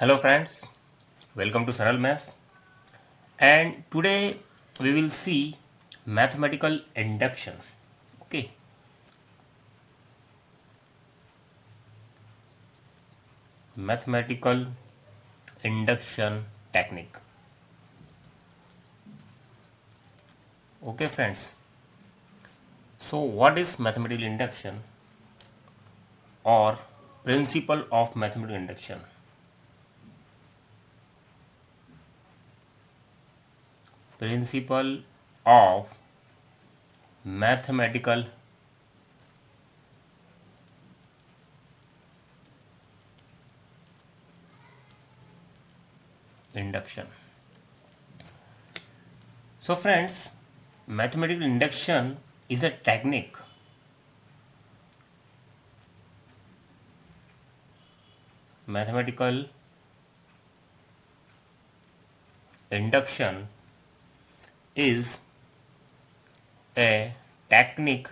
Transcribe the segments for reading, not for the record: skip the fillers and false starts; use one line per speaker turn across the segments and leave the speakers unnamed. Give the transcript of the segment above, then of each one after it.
Hello friends, welcome to Sanal Maths, and today we will see mathematical induction. Okay, mathematical induction technique. Okay friends, so what is mathematical induction or principle of mathematical induction? Principle of mathematical induction. So friends, mathematical induction is a technique mathematical induction is a technique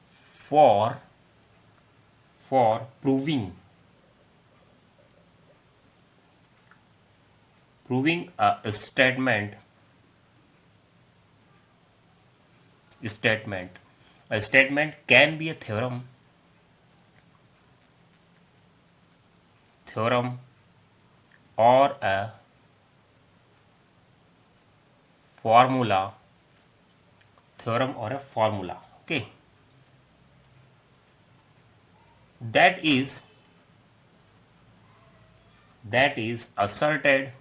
for proving a statement. A statement can be a theorem or a formula. Okay, that is asserted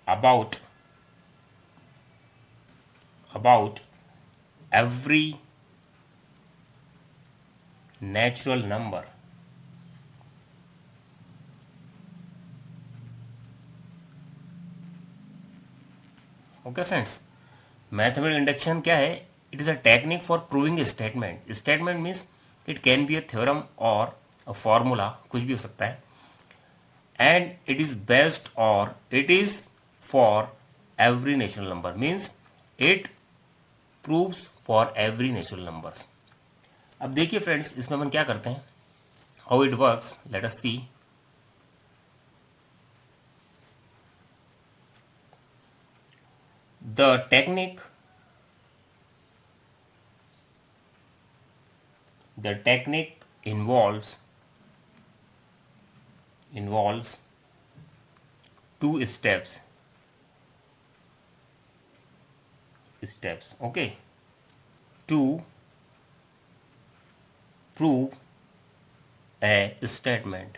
about every natural number. Okay friends, mathematical induction क्या है? It is a technique for proving a statement. Statement means it can be a theorem और a formula, कुछ भी हो सकता है. And it is based और it is for every natural number, means it proves for every natural numbers. अब देखिए friends, इसमें हम क्या करते हैं, how it works, let us see. The technique involves two steps. Okay, to prove a statement.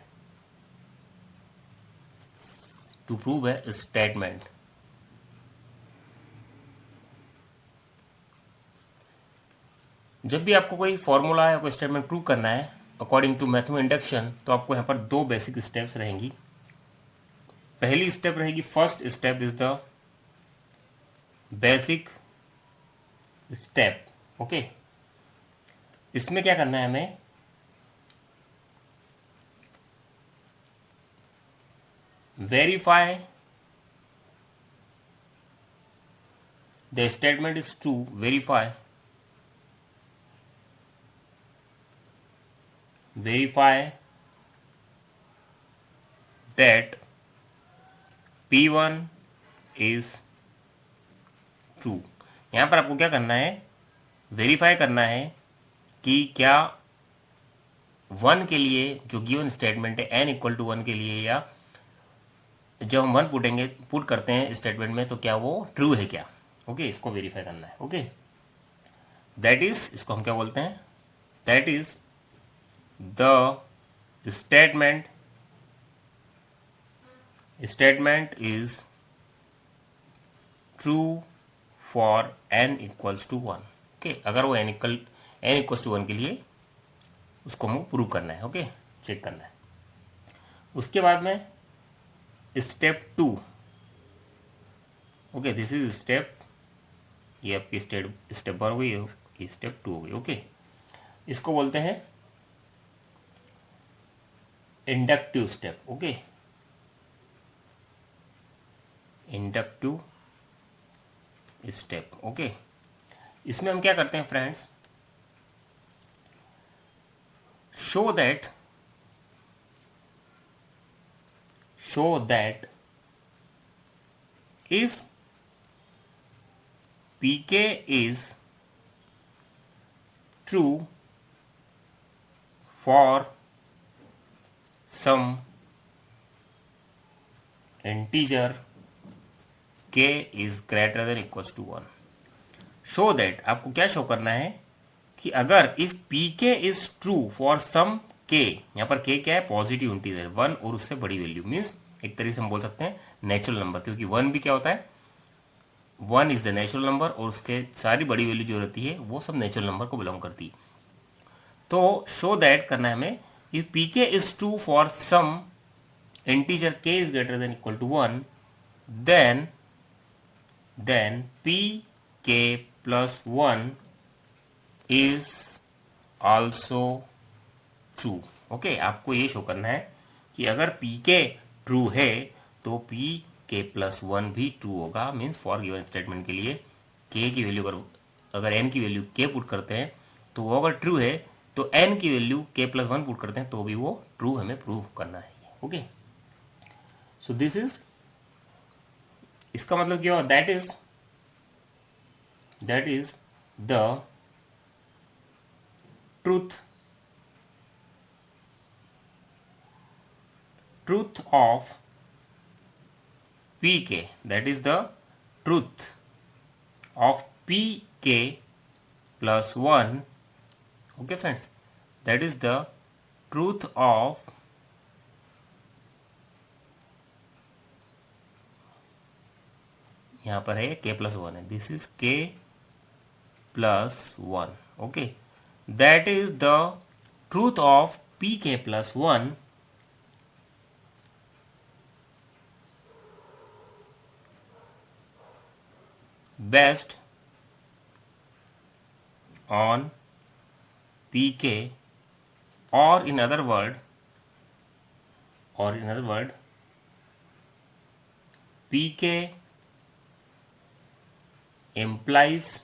जब भी आपको कोई फॉर्मूला या कोई स्टेटमेंट प्रूव करना है अकॉर्डिंग टू मैथमेटिकल इंडक्शन, तो आपको यहाँ पर दो बेसिक स्टेप्स रहेंगी. पहली स्टेप रहेगी, first step is the basic step. Okay, इसमें क्या करना है हमें, verify the statement is true. verify that P1 is true. यहां पर आपको क्या करना है, वेरीफाई करना है कि क्या 1 के लिए जो गिवन स्टेटमेंट है n इक्वल टू 1 के लिए, या जब हम 1 पुट करते हैं स्टेटमेंट में, तो क्या वो ट्रू है क्या. ओके, इसको वेरीफाई करना है. ओके, दैट इज, इसको हम क्या बोलते हैं, that is the statement is true for n equals to 1. Okay, अगर वो n equals to 1 के लिए उसको हमें प्रूव करना है. ओके, चेक करना है. उसके बाद में step 2. Okay, this is step, ये आपकी स्टेप 1 हो गई, ये स्टेप 2 हो गई. ओके, इसको बोलते हैं inductive step. Okay, inductive step. Okay, इसमें हम क्या करते हैं friends, show that if pk is true for some integer k is greater than equals to 1. Show that आपको क्या शो करना है कि अगर इफ पी के इज ट्रू फॉर सम के, यहां पर के क्या है, पॉजिटिव इंटीजर 1 और उससे बड़ी वैल्यू, मीन्स एक तरीके से हम बोल सकते हैं नेचुरल नंबर, क्योंकि 1 भी क्या होता है, 1 इज द नेचुरल नंबर और उसके सारी बड़ी वैल्यू जो रहती है वो सब नेचुरल नंबर को बिलोंग करती है. तो शो दैट करना है हमें, इफ पी के is true for some integer k is greater than equal to 1, then pk plus 1 is also true. Okay, आपको ये शो करना है कि अगर pk ट्रू है तो pk plus 1 भी ट्रू होगा. मीन्स फॉर गिवन स्टेटमेंट के लिए k की वैल्यू अगर n की वैल्यू k पुट करते हैं तो वो अगर ट्रू है तो n की वैल्यू k plus 1 पुट करते हैं तो भी वो ट्रू हमें प्रूव करना है. ओके, सो दिस इज, इसका मतलब क्या हुआ, that is the truth of pk, that is the truth of pk plus 1. okay friends, that is the truth of यहाँ पर है k plus 1 है, this is k plus 1. Okay, that is the truth of pk plus 1 based on pk, or in other word pk implies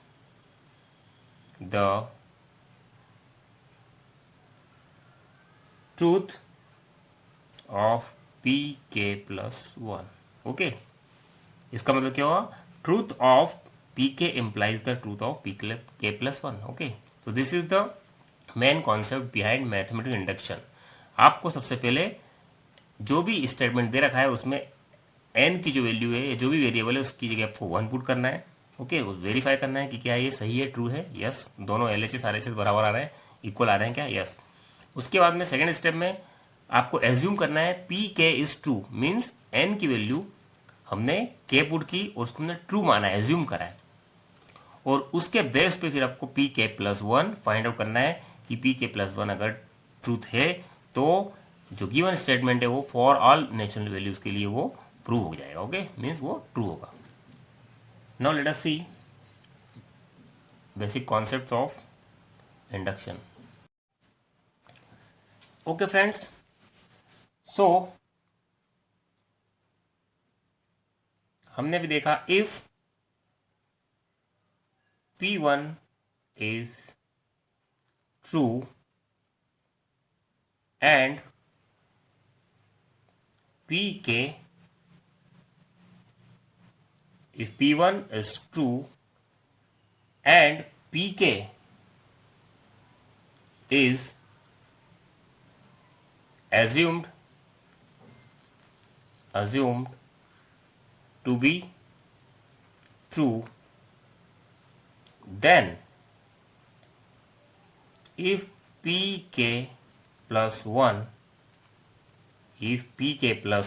the truth of pk plus 1. Okay, इसका मतलब क्या हुआ, truth of pk implies the truth of pk plus 1. Okay, so this is the main concept behind mathematical induction. आपको सबसे पहले जो भी statement दे रखा है उसमें n की जो वैल्यू है, जो भी वेरिएबल है उसकी जगह आपको 1 पुट करना है. ओके, वेरीफाई करना है कि क्या ये सही है, ट्रू है, यस, दोनों LHS RHS बराबर आ रहे हैं, इक्वल आ रहे हैं क्या, यस. उसके बाद में सेकंड स्टेप में आपको एज्यूम करना है पी के इज ट्रू, मीन्स n की वैल्यू हमने k पुट की और उसको हमने ट्रू माना है, एज्यूम करा है, और उसके बेस पे फिर आपको पी के प्लस 1 फाइंड आउट करना है कि पी के प्लस 1 अगर ट्रूथ है तो जो गिवन स्टेटमेंट है वो फॉर ऑल नेचुरल वैल्यूज के लिए वो प्रूव हो जाएगा. ओके, मीन्स वो ट्रू होगा. Now let us see basic concept of induction. Okay friends, so हमने भी देखा if P1 is true and pk, if P1 is true and pk is assumed to be true, then if pk plus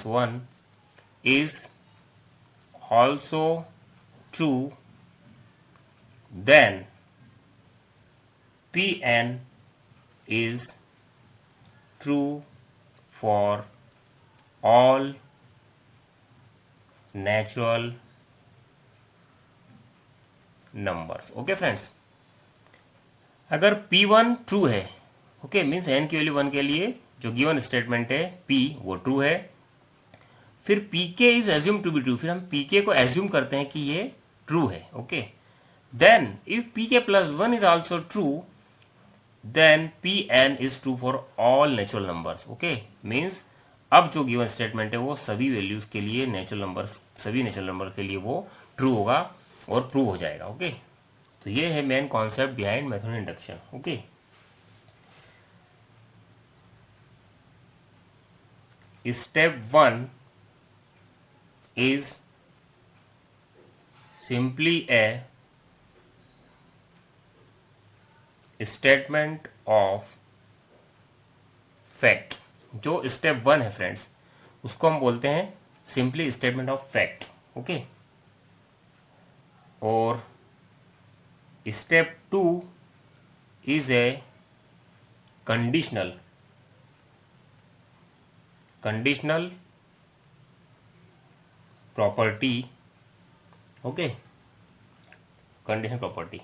1 is also true, then Pn is true for all natural numbers. Okay friends, अगर P1 true है, okay, means n की value 1 के लिए जो given statement है P वो true है, फिर Pk is assume to be true, फिर हम Pk को एज्यूम करते हैं कि ये ट्रू है. Okay, then if Pk plus 1 is also true, then P N is true for all natural numbers. Okay, means अब जो गिवन स्टेटमेंट है वो सभी वैल्यूज के लिए नेचुरल नंबर्स, सभी नेचुरल नंबर के लिए वो ट्रू होगा और प्रूव हो जाएगा। ओके, तो ये है main concept behind method induction. Okay, step 1 is simply a statement of fact। जो स्टेप 1 है फ्रेंड्स, उसको हम बोलते हैं simply statement of fact. Okay, और step 2 is a conditional property. Okay, conditional property.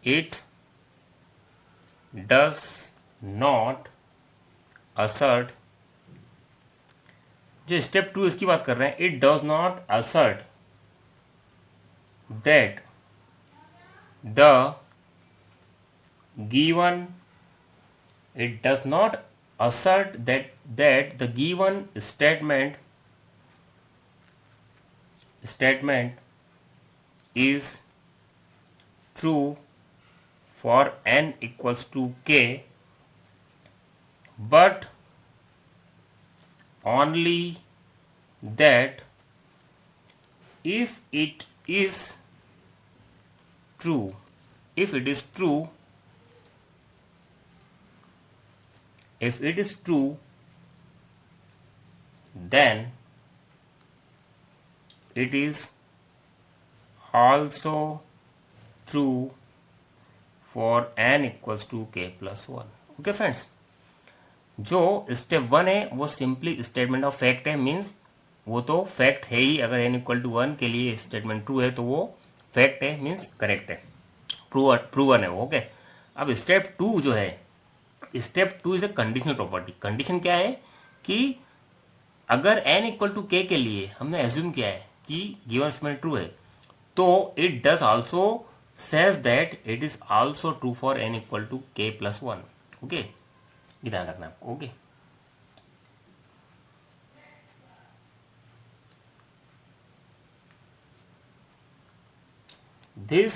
It does not assert, जो step 2 इसकी बात कर रहे हैं, it does not assert that the given, it does not assert that the given statement is true for n equals to k, but only that if it is true, if it is true, if it is true, then it is also true for n equals to k plus 1। Okay friends, जो step 1 है वो simply statement of fact है, means वो तो fact है ही। अगर n equal to 1 के लिए स्टेटमेंट ट्रू है तो वो फैक्ट है, मीन्स करेक्ट है, प्रूवन है वो। ओके, अब स्टेप 2 जो है, step 2 is a conditional property. Condition क्या है कि अगर n इक्वल टू के के लिए हमने एज्यूम किया है कि गिवन स्टेटमेंट ट्रू है, तो it does also says that it is also true for n equal to k plus 1। Okay, ये ध्यान रखना आपको। Okay, this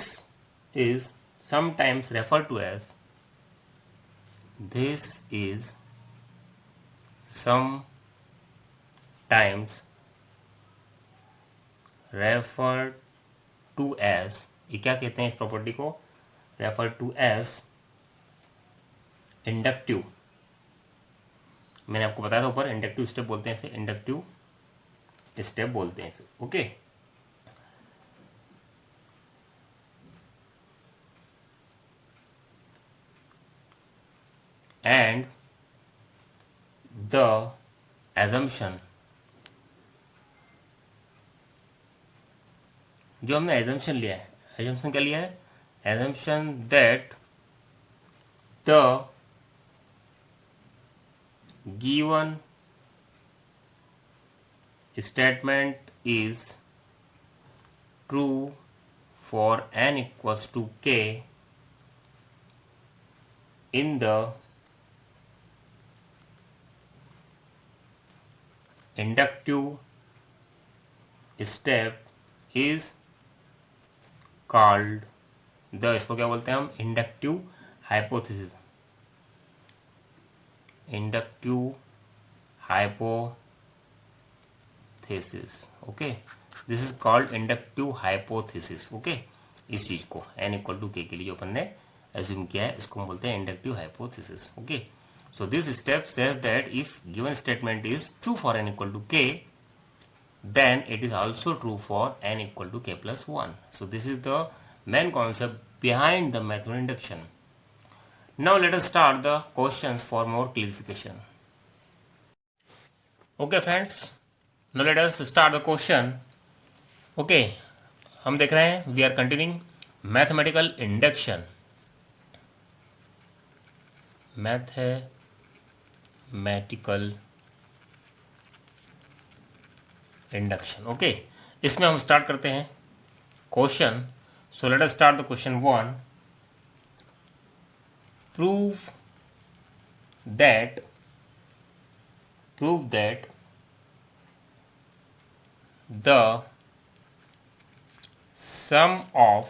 is sometimes refer to as, this is sometimes referred to as, ये क्या कहते हैं इस प्रॉपर्टी को, रेफर टू एज इंडक्टिव। मैंने आपको बताया था ऊपर, इंडक्टिव स्टेप बोलते हैं इसे, इंडक्टिव स्टेप बोलते हैं इसे। ओके, and the assumption, जो हमने एजम्पशन लिया है, एजम्पशन क्या लिया है, assumption that the given statement is true for n equals to k in the inductive step is called the, इसको क्या बोलते हैं हम, inductive hypothesis. Inductive hypothesis. Okay, this is called inductive hypothesis. Okay, इस चीज को n इक्वल टू के लिए जो अपन ने एज्यूम किया है, इसको हम बोलते हैं inductive hypothesis. Okay, so this step says that if given statement is true for n equal to k, then it is also true for n equal to k plus 1. So this is the main concept behind the method of induction. Now let us start the questions for more clarification. Okay friends, now let us start the question. Okay, हम देख रहे हैं, we are continuing mathematical induction. mathematical induction. Okay, इसमें हम start करते हैं question. So let us start the question 1। Prove that the sum of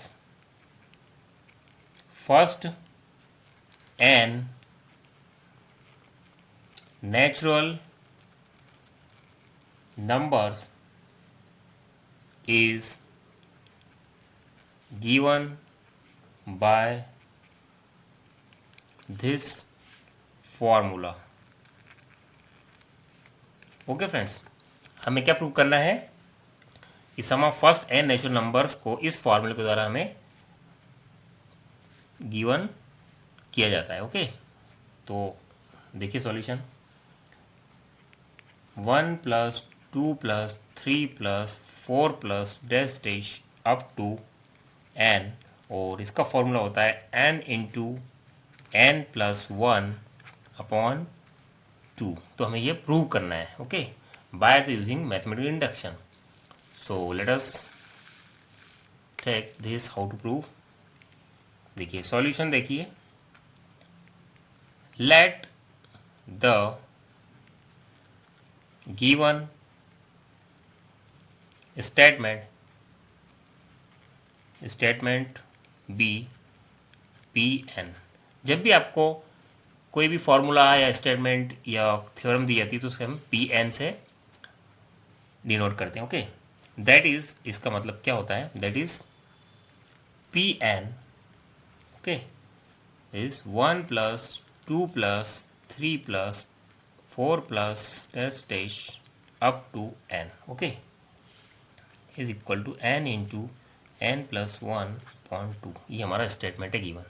first n natural numbers is given by this formula। Okay friends, हमें क्या prove करना है कि sum of first n natural numbers को इस फॉर्मूले के द्वारा हमें गिवन किया जाता है। ओके, तो देखिए solution. 1 + 2 + 3 + 4 + dash dash up to n, और इसका फॉर्मूला होता है n × n + 1/2। तो हमें ये प्रूव करना है। Okay, by the using mathematical induction. So let us take this how to prove. देखिए सॉल्यूशन, देखिए let the given statement be Pn। जब भी आपको कोई भी फॉर्मूला या स्टेटमेंट या थ्योरम दी जाती है तो उसके हम Pn से डिनोट करते हैं। ओके, दैट इज, इसका मतलब क्या होता है, that is Pn okay is 1 + 2 + 3 + 4 + dash dash up to n। Okay, is equal to n × n + 1/2। ये हमारा स्टेटमेंट है गिवन।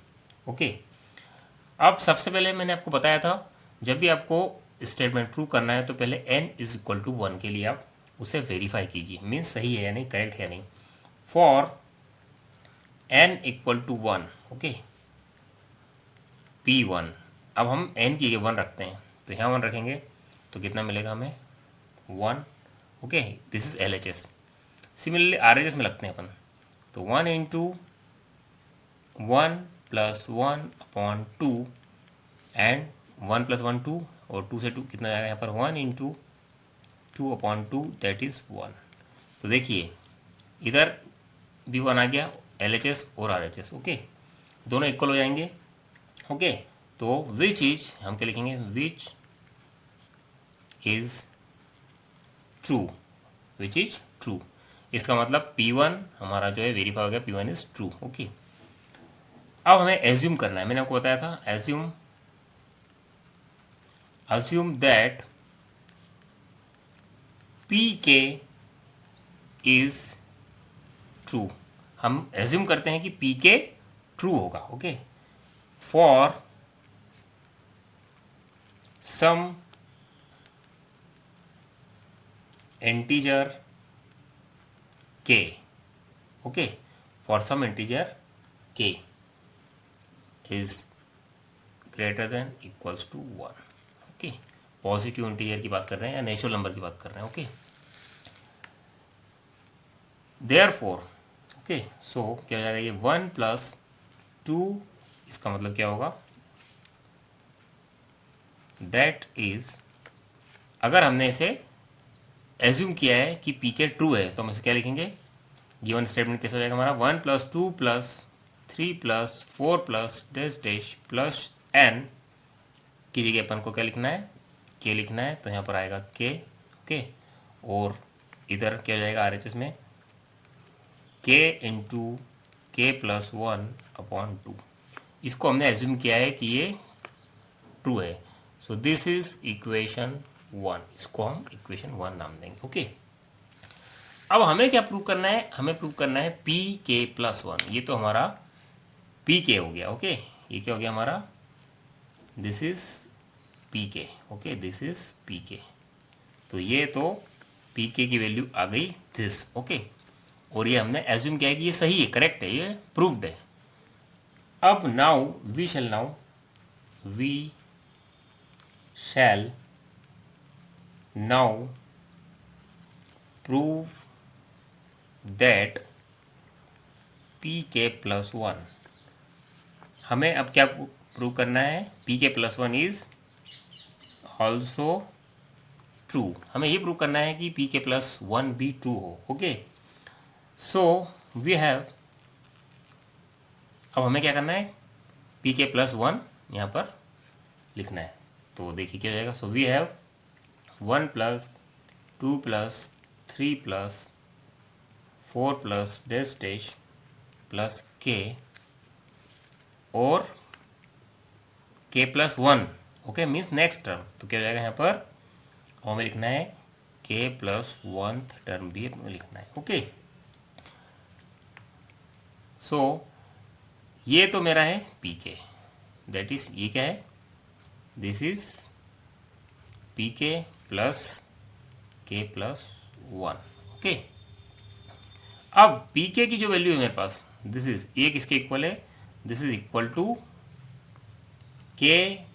ओके, अब सबसे पहले मैंने आपको बताया था, जब भी आपको स्टेटमेंट प्रूव करना है तो पहले n = 1 के लिए आप उसे वेरीफाई कीजिए, मीन्स सही है या नहीं, करेक्ट है या नहीं। For n = 1, okay, P1। अब हम n की जगह 1 रखते हैं, तो यहाँ 1 रखेंगे तो कितना मिलेगा हमें, 1। Okay, this is LHS। Similarly RHS में लगते हैं अपन, तो 1 × 1 + 1/2 एंड 1 + 1 2, और 2 से 2 कितना जाएगा यहाँ पर, 1 × 2/2, दैट इज 1। तो देखिए इधर भी 1 आ गया, LHS और RHS। ओके, दोनों इक्वल हो जाएंगे। ओके, तो विच इज हम क्या लिखेंगे, विच is true, which is true. इसका मतलब P1 हमारा जो है वेरीफाई हो गया, P1 इज ट्रू। ओके, अब हमें एज्यूम करना है, मैंने आपको बताया था assume that Pk is true। हम एज्यूम करते हैं कि Pk ट्रू होगा। Okay, for some integer k। Okay, for some integer k is greater than equals to 1। Okay, positive integer की बात कर रहे हैं या नेचुरल नंबर की बात कर रहे हैं। ओके, देयरफॉर ओके, सो क्या हो जाएगा, ये 1 + 2, इसका मतलब क्या होगा, दैट इज, अगर हमने इसे एज्यूम किया है कि Pk ट्रू है तो हम इसे क्या लिखेंगे, गिवन स्टेटमेंट कैसे हो जाएगा हमारा, 1 + 2 + 3 + 4 + डैश डैश प्लस n की जगह अपन को क्या लिखना है, k लिखना है, तो यहाँ पर आएगा k। ओके, और इधर क्या हो जाएगा RHS में, k × k + 1/2। इसको हमने एज्यूम किया है कि ये ट्रू है, सो दिस इज इक्वेशन 1। इसको हम इक्वेशन 1 नाम देंगे। ओके, अब हमें क्या प्रूव करना है, हमें प्रूव करना है Pk + 1। ये तो हमारा Pk हो गया। ओके, ये क्या हो गया हमारा, this is Pk। Okay, this is Pk, तो ये तो Pk की वैल्यू आ गई दिस। ओके, और ये हमने एज्यूम किया है कि ये सही है, करेक्ट है, ये प्रूव्ड है। अब now we shall now prove that P के प्लस वन। हमें अब क्या प्रूव करना है? पी के plus one is also true. हमें ये प्रूव करना है कि पी के प्लस वन भी ट्रू हो। ओके, सो वी हैव, अब हमें क्या करना है? पी के प्लस वन यहाँ पर लिखना है। तो देखिए क्या हो जाएगा। So we have 1 plus 2 plus 3 plus 4 plus dash dash plus k और k plus one. Okay, means next term. तो क्या हो जाएगा यहाँ पर? हमें लिखना है के प्लस वन टर्म भी हमें लिखना है। ओके, सो ये तो मेरा है पी के, दैट इज, ये क्या है? दिस इज पी के प्लस के प्लस वन। ओके, अब पी के की जो वैल्यू है मेरे पास, दिस इज, ये किसके इक्वल है? This is equal to k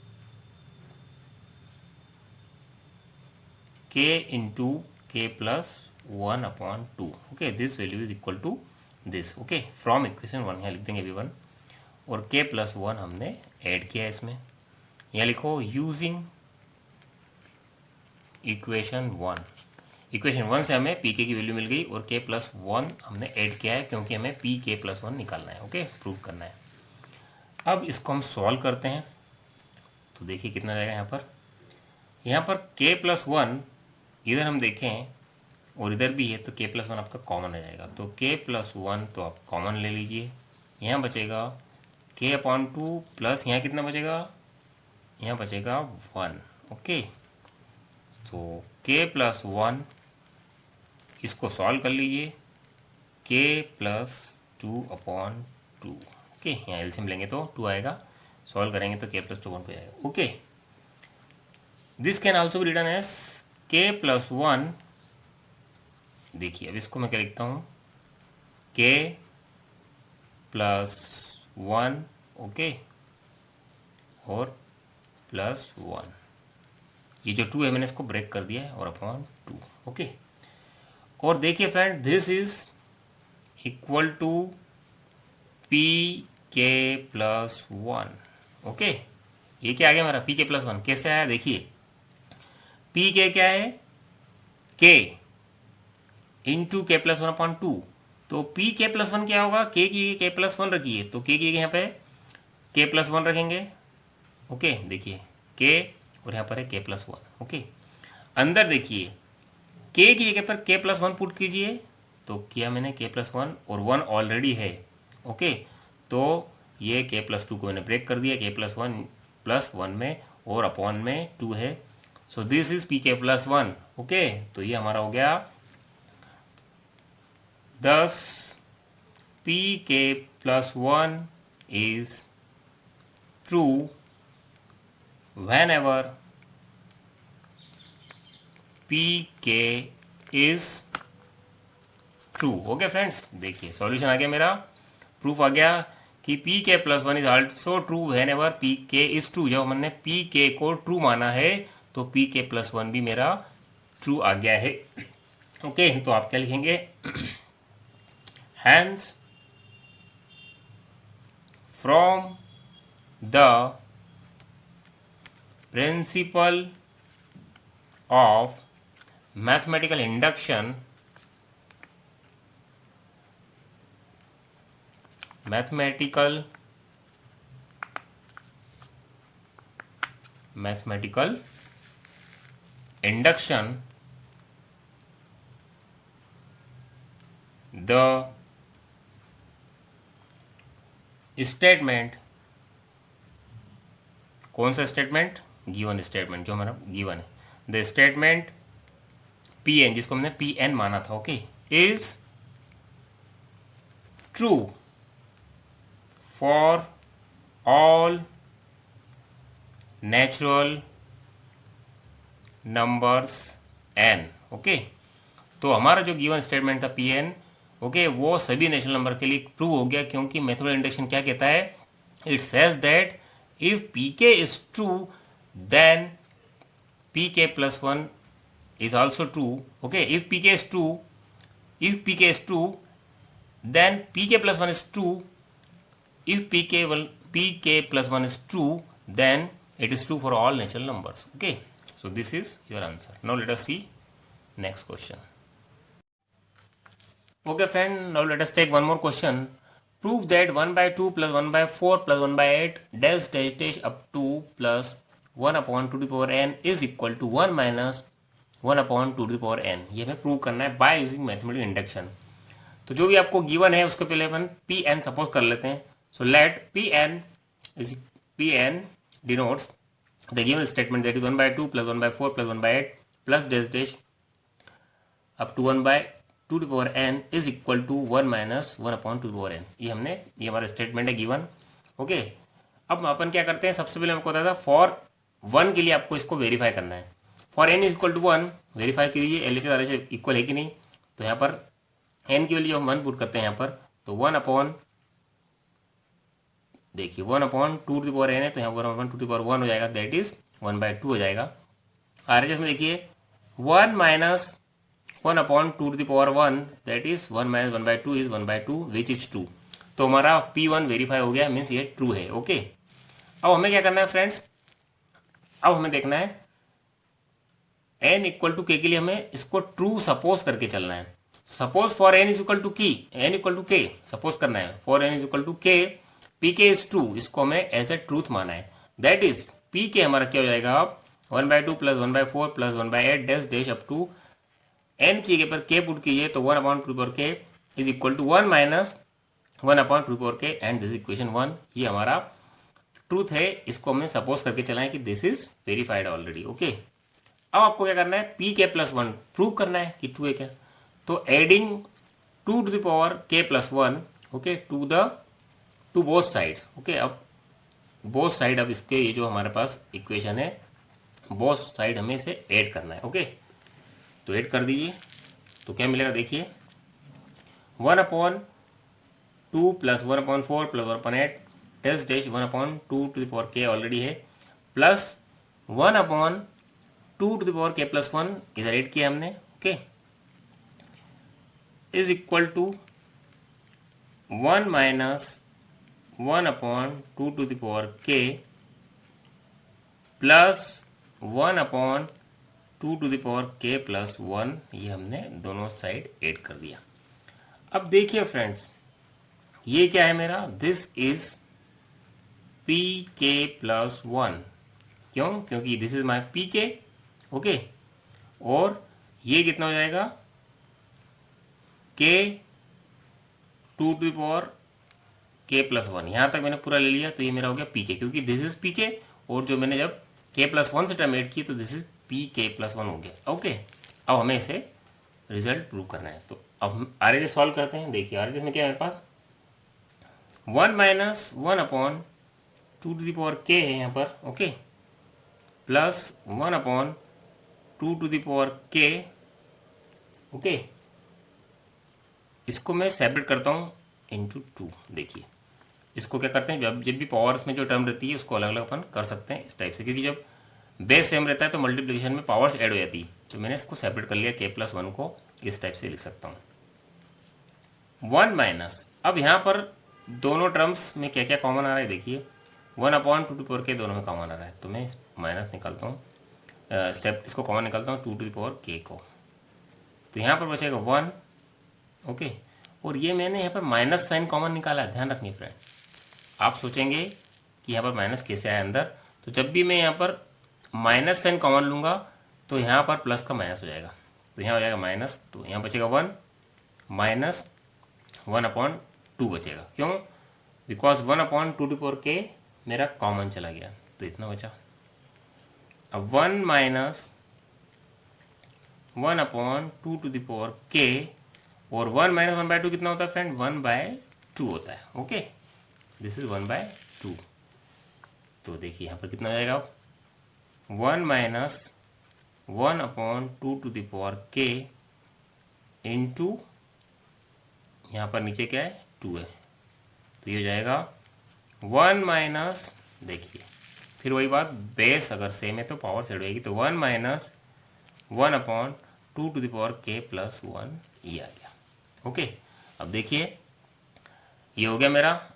into k plus one upon two. Okay, this value is equal to this. Okay, from equation one यहाँ लिख देंगे V1, और के प्लस वन हमने ऐड किया है इसमें। यहाँ लिखो using equation one. Equation one से हमें पी के की वैल्यू मिल गई और के प्लस वन हमने ऐड किया है, क्योंकि हमें पी के प्लस वन निकालना है। ओके, प्रूव करना है। अब इसको हम सॉल्व करते हैं। तो देखिए कितना जाएगा यहाँ पर के प्लस वन इधर हम देखें और इधर भी है, तो के प्लस वन आपका कॉमन आ जाएगा। तो के प्लस वन तो आप कॉमन ले लीजिए, यहाँ बचेगा के अपॉन टू प्लस यहाँ कितना बचेगा? यहाँ बचेगा वन। ओके, तो के प्लस वन, इसको सॉल्व कर लीजिए, के plus two upon two. Okay, यहाँ एलसीएम लेंगे तो टू आएगा, सॉल्व करेंगे तो के प्लस टू वन पे आएगा। Okay, this can also be written as k plus one. देखिए अब इसको मैं क्या लिखता हूँ? के प्लस वन, ओके, और प्लस वन। ये जो टू है मैंने इसको ब्रेक कर दिया है, और अपॉन टू। ओके, और देखिए friend, this is equal to P के प्लस वन। ओके, ये क्या आ गया हमारा? पी के प्लस वन। कैसे आया? देखिए, पी के क्या है? के into k plus one upon to. तो पी के प्लस वन क्या होगा? के की के प्लस वन रखिए, तो के की यहाँ पे के प्लस वन रखेंगे। ओके, देखिए के, और यहाँ पर है के प्लस वन। ओके, अंदर देखिए के की जगह पर के प्लस वन पुट कीजिए, तो किया मैंने के प्लस वन, और वन ऑलरेडी है। ओके, तो ये के प्लस टू को मैंने ब्रेक कर दिया, के प्लस वन में, और अपॉन में टू है। सो दिस इज पी के प्लस वन। ओके, तो ये हमारा हो गया 10 पी के plus one is true whenever P के इज ट्रू। ओके फ्रेंड्स, देखिए सॉल्यूशन आ गया मेरा, प्रूफ आ गया कि पी के plus one is also true when ever P के इज ट्रू। जब हमने पी के को ट्रू माना है तो पी के प्लस वन भी मेरा ट्रू आ गया है। ओके, तो आप क्या लिखेंगे? Hence from the principle of mathematical induction, mathematical induction, the statement, कौन सा स्टेटमेंट? गिवन स्टेटमेंट, जो हमारा गिवन है। द स्टेटमेंट पी एन, जिसको हमने पी एन माना था, okay, is true for all natural numbers N. Okay, तो हमारा जो गिवन स्टेटमेंट था पी एन, ओके, वो सभी नेचुरल नंबर के लिए प्रूव हो गया, क्योंकि मैथमेटिकल इंडक्शन क्या कहता है? It says that if pk is true then pk plus 1 is also true. Okay, if pk is true, then pk plus 1 is true. If pk plus 1 is true, then it is true for all natural numbers. Okay, so this is your answer. Now let us see next question. Okay friend, now let us take one more question. Prove that 1 by 2 plus 1 by 4 plus 1 by 8 dash dash dash up to plus 1 upon 2 to the power n is equal to 1 minus 1 upon 2 to the power n. ये हमें prove करना है by using mathematical induction. तो जो भी आपको given है उसको पहले अपन पी एन सपोज कर लेते हैं. So let P N denotes the given statement that is 1 by 2 plus 1 by 4 plus 1 by 8 plus dash dash up to 1 by 2 to the power n is equal to 1 minus 1 upon 2 to the power n. ये हमारा statement है given. Okay, अब अपन क्या करते हैं, सबसे पहले हमको बताया था फॉर 1 के लिए आपको इसको वेरीफाई करना है. For n is equal to 1 verify कीजिए एल से इक्वल है कि नहीं. तो यहाँ पर n की वैल्यू हम 1 पुट करते हैं यहाँ पर, तो 1 अपॉन देखिए 1 upon 2 to the power n है, तो यहाँ 1 अपॉन 2 टू द पावर 1 हो जाएगा, दैट इज 1 by 2 हो जाएगा. RHS में देखिए 1 minus 1 upon 2 to the power 1 that is 1 minus 1 by 2 is 1 by 2 which is true. तो हमारा P1 वेरीफाई हो गया, मीन्स ये ट्रू है. ओके, अब हमें क्या करना है फ्रेंड्स, अब हमें देखना है n इक्वल टू के लिए हमें इसको ट्रू सपोज करके चलना है. Suppose for n is equal to k suppose करना है. For n is equal to k P के इज ट्रू, इसको हमें एज ए ट्रूथ माना है. दैट इज पी के हमारा क्या हो जाएगा, अब 1 by 2 plus 1 by 4 plus 1 by 8 dash dash up to n की जगह पर k पुट कीजिए, तो 1 अपॉन 2 पर k is equal to 1 minus 1 upon 2 पर k एंड दिस इक्वेशन 1. ये हमारा ट्रूथ है, इसको हमने सपोज करके चलाएं कि this is verified already. Okay, अब आपको क्या करना है, पी के प्लस 1 प्रूव करना है कि ट्रू है क्या. तो adding 2 to the power k plus 1 okay to both sides. Okay, अब बोथ साइड, अब इसके ये जो हमारे पास इक्वेशन है बोथ साइड हमें इसे ऐड करना है. ओके, तो ऐड कर दीजिए, तो क्या मिलेगा देखिए 1 upon 2 plus 1 upon 4 plus 1 upon 8 dash dash 1 upon 2 to the power k already है, plus 1 upon 2 to the power k plus 1 इधर ऐड किया हमने. Okay, is equal to 1 minus 1 upon 2 to the power k plus 1 upon 2 to the power k plus 1. ये हमने दोनों side add कर दिया. अब देखिए फ्रेंड्स, ये क्या है मेरा, दिस इज पी के प्लस 1. क्यों, क्योंकि दिस इज माई पी के. ओके, और ये कितना हो जाएगा, k 2 to the power k plus 1. यहां तक मैंने पूरा ले लिया, तो ये मेरा हो गया पी के, क्योंकि दिस इज पी के, और जो मैंने जब k प्लस 1 से टर्म ऐड की तो दिस इज पी के प्लस 1 हो गया. ओके, अब हमें इसे रिजल्ट प्रूव करना है. तो अब हम RHS सॉल्व करते हैं. देखिए RHS में क्या है मेरे पास, 1 minus 1 upon 2 to the power k है यहाँ पर. Okay, plus 1 upon 2 to the power k. Okay, इसको मैं सेपरेट करता हूँ इंटू 2. देखिए इसको क्या करते हैं, जब भी पावर्स में जो टर्म रहती है उसको अलग अलग अपन कर सकते हैं इस टाइप से, क्योंकि जब बेस सेम रहता है तो मल्टीप्लिकेशन में पावर्स ऐड हो जाती है. तो मैंने इसको सेपरेट कर लिया, k प्लस 1 को इस टाइप से लिख सकता हूँ. 1 माइनस, अब यहाँ पर दोनों टर्म्स में क्या क्या कॉमन आ रहा है देखिए, 1 अपॉन 2 टू पावर k दोनों में कॉमन आ रहा है, तो मैं माइनस निकालता हूँ, इसको कॉमन निकालता हूँ 2 टू पावर k को, तो यहाँ पर बचेगा 1. ओके, और ये मैंने यहाँ पर माइनस साइन कॉमन निकाला है. ध्यान रखनी फ्रेंड, आप सोचेंगे कि यहाँ पर माइनस कैसे आया अंदर, तो जब भी मैं यहाँ पर माइनस साइन कॉमन लूँगा तो यहाँ पर प्लस का माइनस हो जाएगा, तो यहाँ हो जाएगा माइनस, तो यहाँ बचेगा 1 माइनस 1 अपॉन 2 बचेगा. क्यों, because 1 upon 2 to power k मेरा कॉमन चला गया, तो इतना बचा. अब 1 minus 1 upon 2 to the power k, और 1 माइनस 1 बाय 2 कितना होता है फ्रेंड, 1 बाय 2 होता है. Okay, this is 1 by 2. तो देखिए यहाँ पर कितना हो जाएगा, 1 minus 1 upon 2 to the power k into यहाँ पर नीचे क्या है 2 है, तो ये हो जाएगा 1 माइनस, देखिए फिर वही बात, बेस अगर सेम है तो पावर सेट हो जाएगी, तो 1 minus 1/2 to the power k+1 ये आ गया। ओके, अब देखिए ये हो गया मेरा।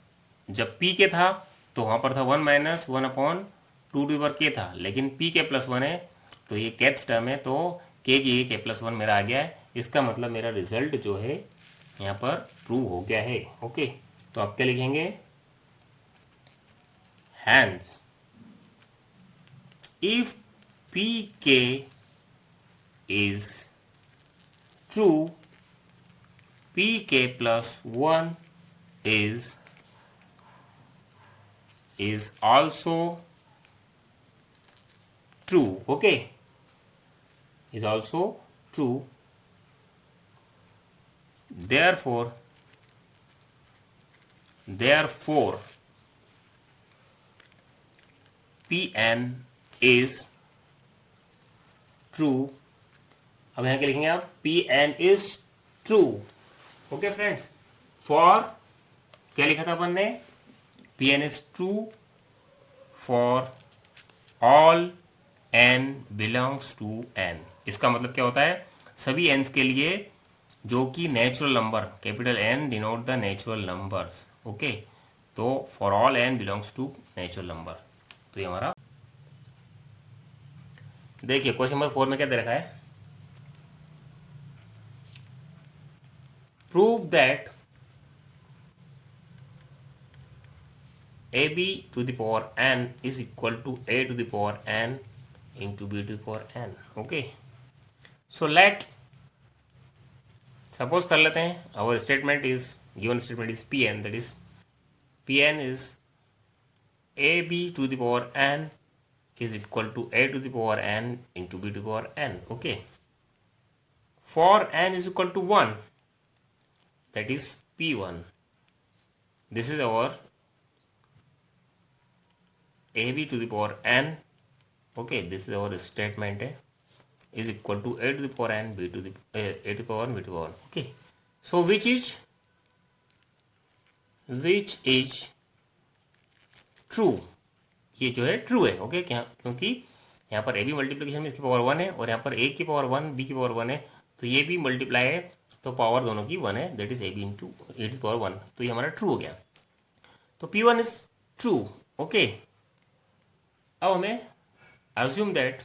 जब p के था तो वहाँ पर था 1 - 1/2 था, लेकिन p के +1 है तो ये kth टर्म है, तो k की k+1 मेरा आ गया है। इसका मतलब मेरा रिजल्ट जो है यहाँ पर प्रूव हो गया है। ओके, तो आप क्या लिखेंगे? Hence if pk is true, pk+1 is also true. Okay, is also true. Therefore Pn is true। अब यहाँ क्या लिखेंगे आप? Pn is true। Okay friends, for क्या लिखा था अपन ने? Pn is true for all n belongs to n। इसका मतलब क्या होता है? सभी n's के लिए जो कि natural number, capital N denote the natural numbers. Okay, तो for all n belongs to natural number. तो ये हमारा, देखिए क्वेश्चन नंबर 4 में क्या दे रखा है? Prove that ab to the power n is equal to a to the power n into b to the power n। Okay, so let suppose कर लेते हैं our statement is, given statement is Pn, that is Pn is ab to the power n is equal to a to the power n into b to the power n। okay, for n is equal to 1, that is P1, this is our ab to the power n। okay, this is our statement is equal to a to the power n b to the a to the power 1 b to the power 1। okay, so which is true? ये जो है true है। Okay, क्या? क्योंकि यहाँ पर A B multiplication में इसकी पावर 1 है और यहाँ पर ए की पावर 1 बी की पावर 1 है, तो ये भी मल्टीप्लाई है तो पावर दोनों की 1 है, that is A B into A to power 1। तो ये हमारा ट्रू हो गया, तो P1 इज ट्रू। ओके, अब हमें assume that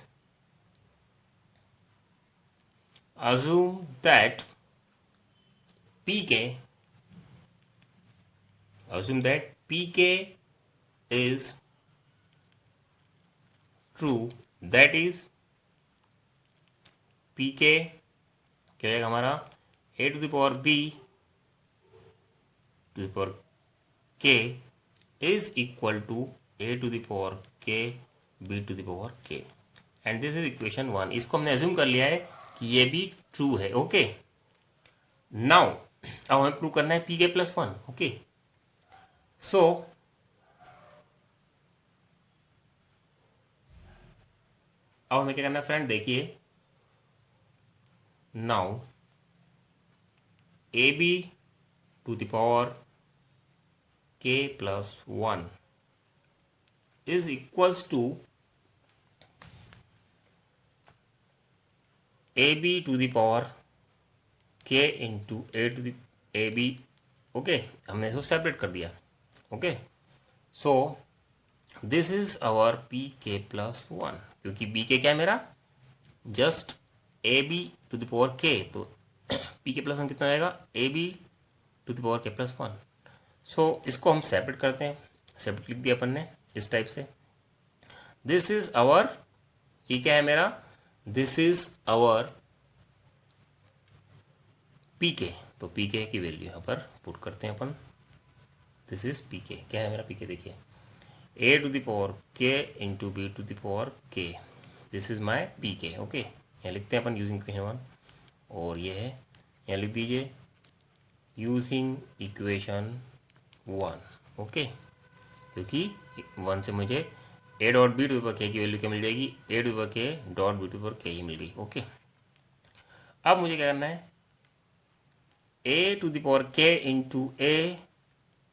pk is true, that is pk क्या होगा हमारा? a to the power b to the power k is equal to a to the power k b to the power k, and this is equation 1। इसको हमने assume कर लिया है कि ये भी ट्रू है। ओके, नाउ अब हमें प्रूव करना है pk+1। ओके, सो अब हमें क्या करना है फ्रेंड? देखिए, now ab to the power k+1 is equals to ab to the power k into a to the ab। Okay, हमने इसको सेपरेट कर दिया। Okay, so this is our pk+1, क्योंकि bk क्या है मेरा? Just ab to the power k, तो pk+1 कितना आएगा? ab to the power k+1। सो इसको हम सेपरेट करते हैं, सेपरेट लिख दिया अपन ने इस टाइप से। दिस इज आवर, ये क्या है मेरा? दिस इज आवर pk, तो pk की वैल्यू यहाँ पर पुट करते हैं अपन। दिस इज pk, क्या है मेरा pk? देखिए, a to the power k into b to the power k, this is my pk। Okay, यहाँ लिखते हैं अपन यूजिंग इक्वेशन 1, और ये है, यहाँ लिख दीजिए यूजिंग इक्वेशन 1। ओके, क्योंकि 1 से मुझे a dot B to the power k की वैल्यू क्या मिल जाएगी? a to the power k dot B to the power k ही मिल गई। ओके, अब मुझे क्या करना है? a to the power k into a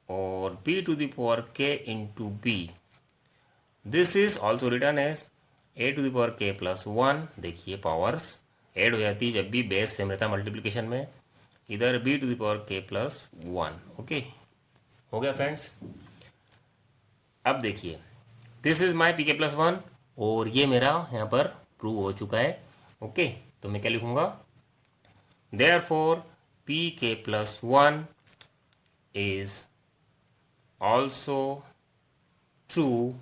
और b to the power k into b, this is also written as a to the power k+1। देखिए पावर्स ऐड हो जाती है जब भी बेस सेम रहता है मल्टीप्लिकेशन में, इधर b to the power k plus 1। Okay, हो गया फ्रेंड्स। अब देखिए, this is my pk plus 1 और ये मेरा यहाँ पर प्रूव हो चुका है। ओके, तो मैं क्या लिखूंगा, therefore pk plus 1 is also true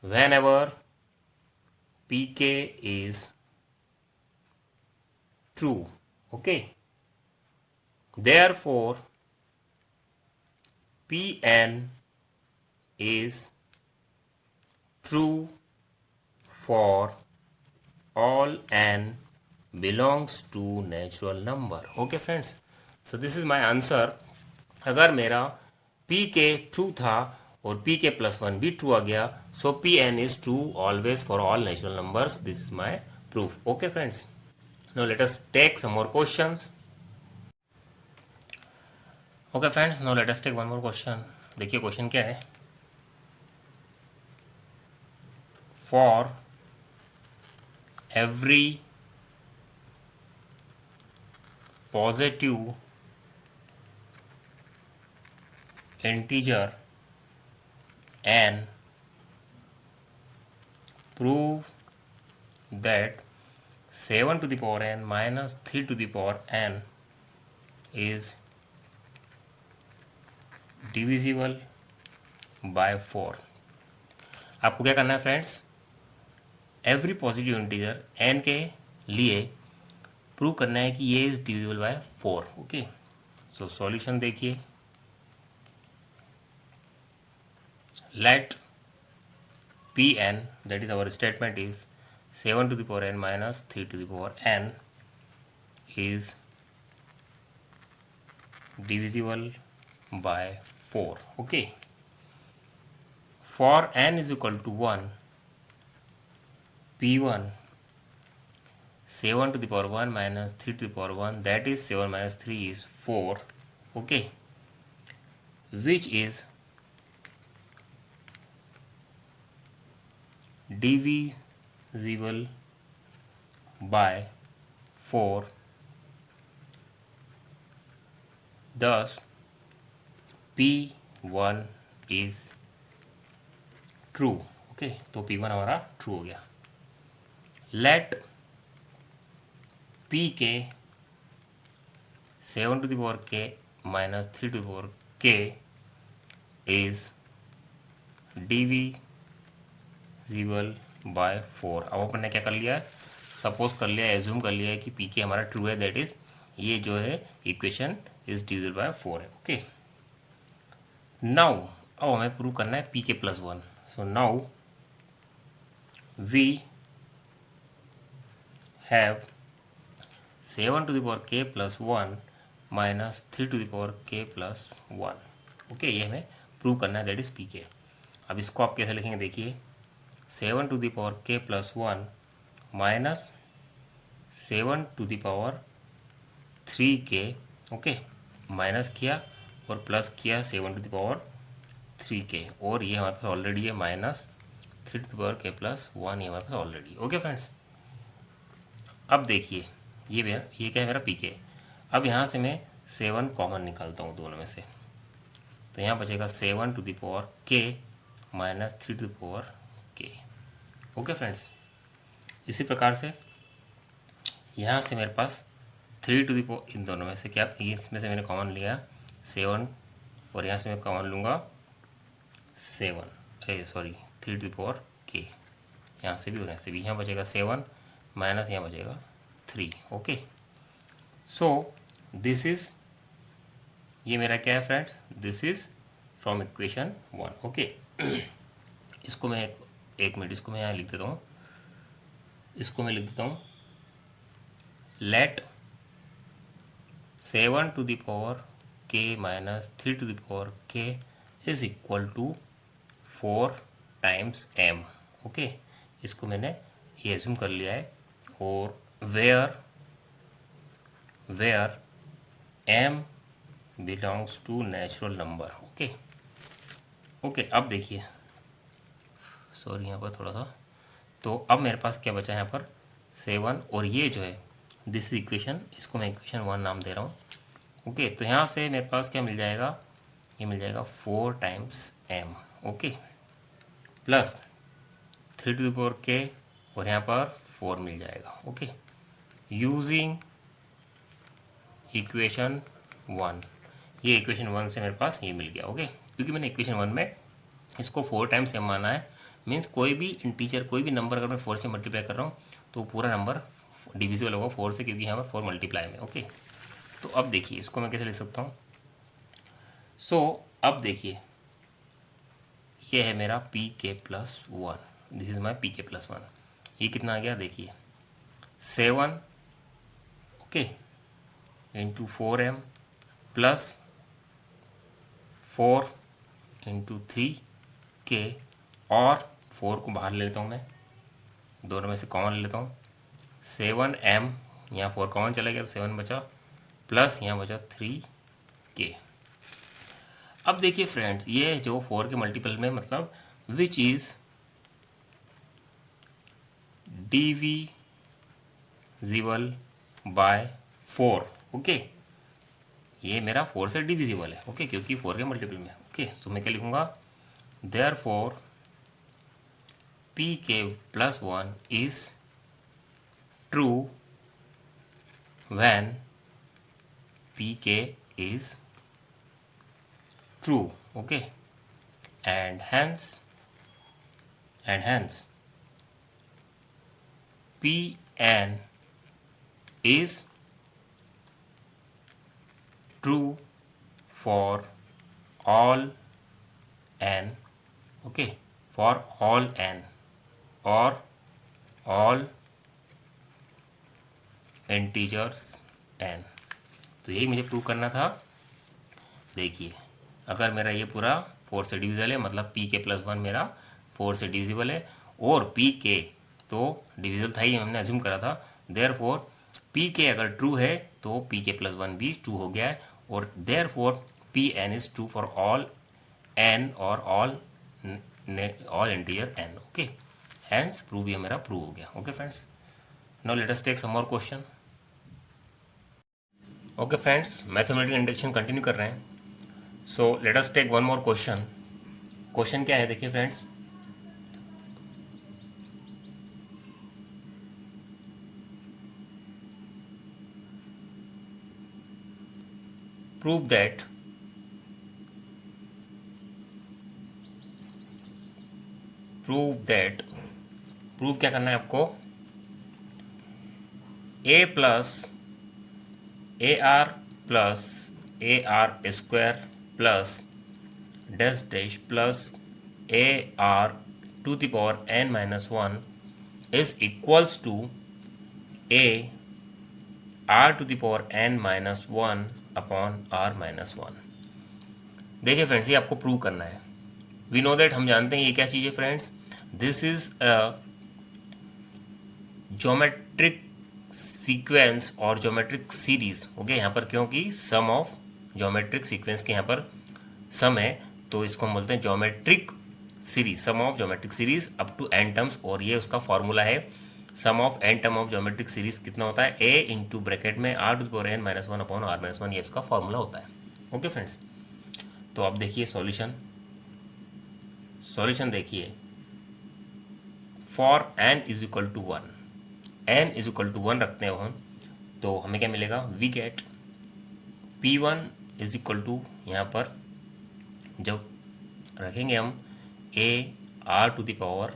whenever pk is true. Okay, therefore pn is true for all n belongs to natural number. Okay friends, so this is my answer। अगर मेरा P के true था और P के plus 1 भी true आ गया, so P N is true always for all natural numbers. This is my proof. Okay friends, now let us take some more questions. Okay friends, now let us take one more question. देखिए question क्या है, for every positive integer n, prove that 7 to the power n minus 3 to the power n is divisible by 4। आपको क्या करना है friends, every positive integer n के लिए prove करना है कि ये is divisible bye 4। Okay, so solution देखिए, let Pn, that is our statement, is 7 to the power n minus 3 to the power n is divisible by 4। okay, for n is equal to 1, P1 7 to the power 1 minus 3 to the power 1, that is 7 minus 3 is 4। okay, which is divisible by 4, thus P1 is true। Okay, तो P1 हमारा true हो गया। Late P के 7 to the power k minus 3 to the power k is divisible bye 4। अब अपन ने क्या कर लिया, सपोज कर लिया, एज्यूम कर लिया है कि पी के हमारा ट्रू है, दैट इज ये जो है इक्वेशन इज डिविजिबल बाय 4 है। ओके, नाउ अब हमें प्रूव करना है पी के plus 1। So now we have 7 to the power k plus 1 minus 3 to the power k plus 1। Okay, ये हमें प्रूव करना है, दैट इज पी के। अब इसको आप कैसे लिखेंगे, देखिए 7 to the power k plus 1 minus 7 to the power 3 k. Okay, minus किया और प्लस किया 7 टू द पावर 3 के, और ये हमारे पास ऑलरेडी है minus 3 to the power k plus 1, ये हमारे पास ऑलरेडी। ओके फ्रेंड्स, अब देखिए ये क्या है मेरा पी के। अब यहाँ से मैं 7 कॉमन निकालता हूँ दोनों में से, तो यहाँ बचेगा 7 to the power k minus 3 to the power के। ओके फ्रेंड्स, इसी प्रकार से यहाँ से मेरे पास 3 टू द पावर, इन दोनों में से क्या, इसमें से मैंने कॉमन लिया 7, और यहाँ से मैं कॉमन लूँगा 3 टू द पावर के, यहाँ से भी और यहाँ से भी। यहाँ बचेगा 7 माइनस यहाँ बचेगा 3। ओके, सो दिस इज, ये मेरा क्या है friends, this is from equation 1। Okay, इसको मैं एक मिनट, इसको मैं यहाँ लिख देता हूँ, इसको मैं लिख देता हूँ, let 7 to the power k minus 3 to the power k is equal to 4 times m। Okay, इसको मैंने ये एज्यूम कर लिया है, और where m belongs to natural number. Okay, अब देखिए, सॉरी यहाँ पर थोड़ा सा तो अब मेरे पास क्या बचा है यहाँ पर 7, और ये जो है दिस इक्वेशन, इसको मैं इक्वेशन 1 नाम दे रहा हूँ। ओके, तो यहाँ से मेरे पास क्या मिल जाएगा, ये मिल जाएगा 4 times m, okay, plus 3 to the power k, और यहाँ पर 4 मिल जाएगा। ओके, यूजिंग इक्वेशन 1, ये इक्वेशन 1 से मेरे पास ये मिल गया। ओके, क्योंकि मैंने इक्वेशन 1 में इसको 4 टाइम्स m माना है, मीन्स कोई भी इंटीजर, कोई भी नंबर अगर मैं 4 से मल्टीप्लाई कर रहा हूँ तो पूरा नंबर डिविजिबल होगा 4 से, क्योंकि यहाँ पर 4 मल्टीप्लाई में। ओके, तो अब देखिए इसको मैं कैसे लिख सकता हूँ। अब देखिए ये है मेरा pk+1, this is my pk+1। ये कितना आ गया देखिए 7, okay, into 4m plus 4 into 3k, और 4 को बाहर ले लेता हूँ मैं, दोनों में से कॉमन ले लेता हूँ। 7m, यहाँ 4 कॉमन चला गया तो 7 बचा, प्लस यहाँ बचा 3k। अब देखिए फ्रेंड्स, ये जो 4 के मल्टीपल में मतलब which is divisible bye 4। Okay, ये मेरा 4 से डिविजिबल है। ओके, क्योंकि 4 के मल्टीपल में। ओके, तो मैं क्या लिखूंगा, therefore pk+1 is true when pk is true, okay, and hence pn is true for all n, okay, for all n or all integers n। तो यही मुझे प्रूव करना था। देखिए, अगर मेरा ये पूरा 4 से डिविजिबल है, मतलब pk+1 मेरा 4 से डिविजिबल है, और pk तो डिविजिबल था ही, हमने अज्यूम करा था। देयरफॉर pk अगर ट्रू है तो pk+1 भी ट्रू हो गया है, और therefore pn is true for all n और all integer n। Okay, hence prove ये मेरा प्रूव हो गया। Okay friends, now let us take some more question. Okay friends, mathematical induction continue कर रहे हैं। So let us take one more question. Question क्या है देखिए फ्रेंड्स, प्रूव दैट प्रूव क्या करना है आपको, ar+ar plus dash dash plus ar⁴n−1 is equals to ar⁴n−1 upon r−1। देखिए फ्रेंड्स, ये आपको प्रूव करना है। वी नो दैट, हम जानते हैं ये क्या चीज़ है friends, this is a geometric sequence और ज्योमेट्रिक सीरीज। ओके, यहाँ पर क्योंकि सम ऑफ ज्योमेट्रिक सीक्वेंस के यहाँ पर सम है, तो इसको हम बोलते हैं geometric series, sum of geometric series up to n terms. और ये उसका फॉर्मूला है, sum of n term of geometric series कितना होता है, a इंटू ब्रैकेट में r⁴n−1 अपॉन r−1, ये इसका फॉर्मूला होता है। ओके फ्रेंड्स, तो अब देखिए सॉल्यूशन देखिए, for n is equal to 1, n is equal to 1 रखते हैं हम, तो हमें क्या मिलेगा, we get p1 is equal to, यहाँ पर जब रखेंगे हम ar⁴,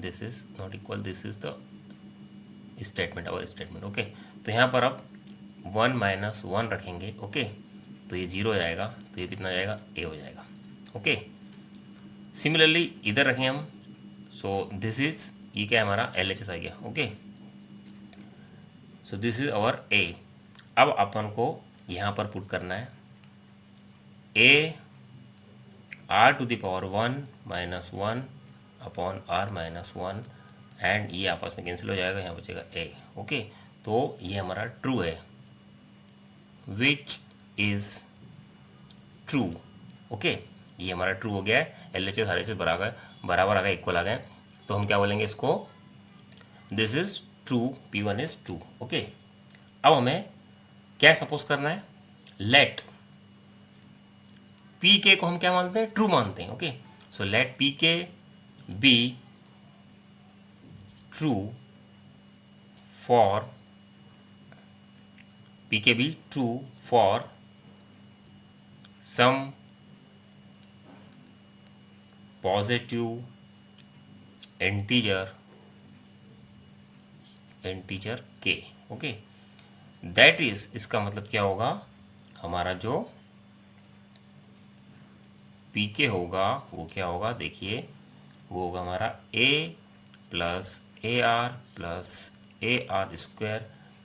this is not equal, this is the statement, our statement. Okay, तो यहाँ पर अब 1 - 1 रखेंगे। ओके, तो ये 0 हो जाएगा, तो ये कितना हो जाएगा, a हो जाएगा। ओके, सिमिलरली इधर रखें हम, सो दिस इज, ये क्या है हमारा LHS आ गया। Okay, so this is our a। अब अपन को यहाँ पर पुट करना है ar⁴1−1 अपॉन r−1, एंड ये आपस में कैंसिल हो जाएगा, यहाँ बचेगा a। ओके, तो ये हमारा ट्रू है, विच इज ट्रू। ओके, ये हमारा ट्रू हो गया है, LHS RHS बराबर आ गए, इक्वल आ गए। तो हम क्या बोलेंगे इसको, this is true, P1 is true. Okay, अब हमें क्या सपोज करना है, लेट Pk को हम क्या मानते हैं, ट्रू मानते हैं। Okay, so late Pk be true for Pk be true for some positive integer k। Okay, that is, इसका मतलब क्या होगा, हमारा जो Pk होगा वो क्या होगा, देखिए वो होगा हमारा a plus A R square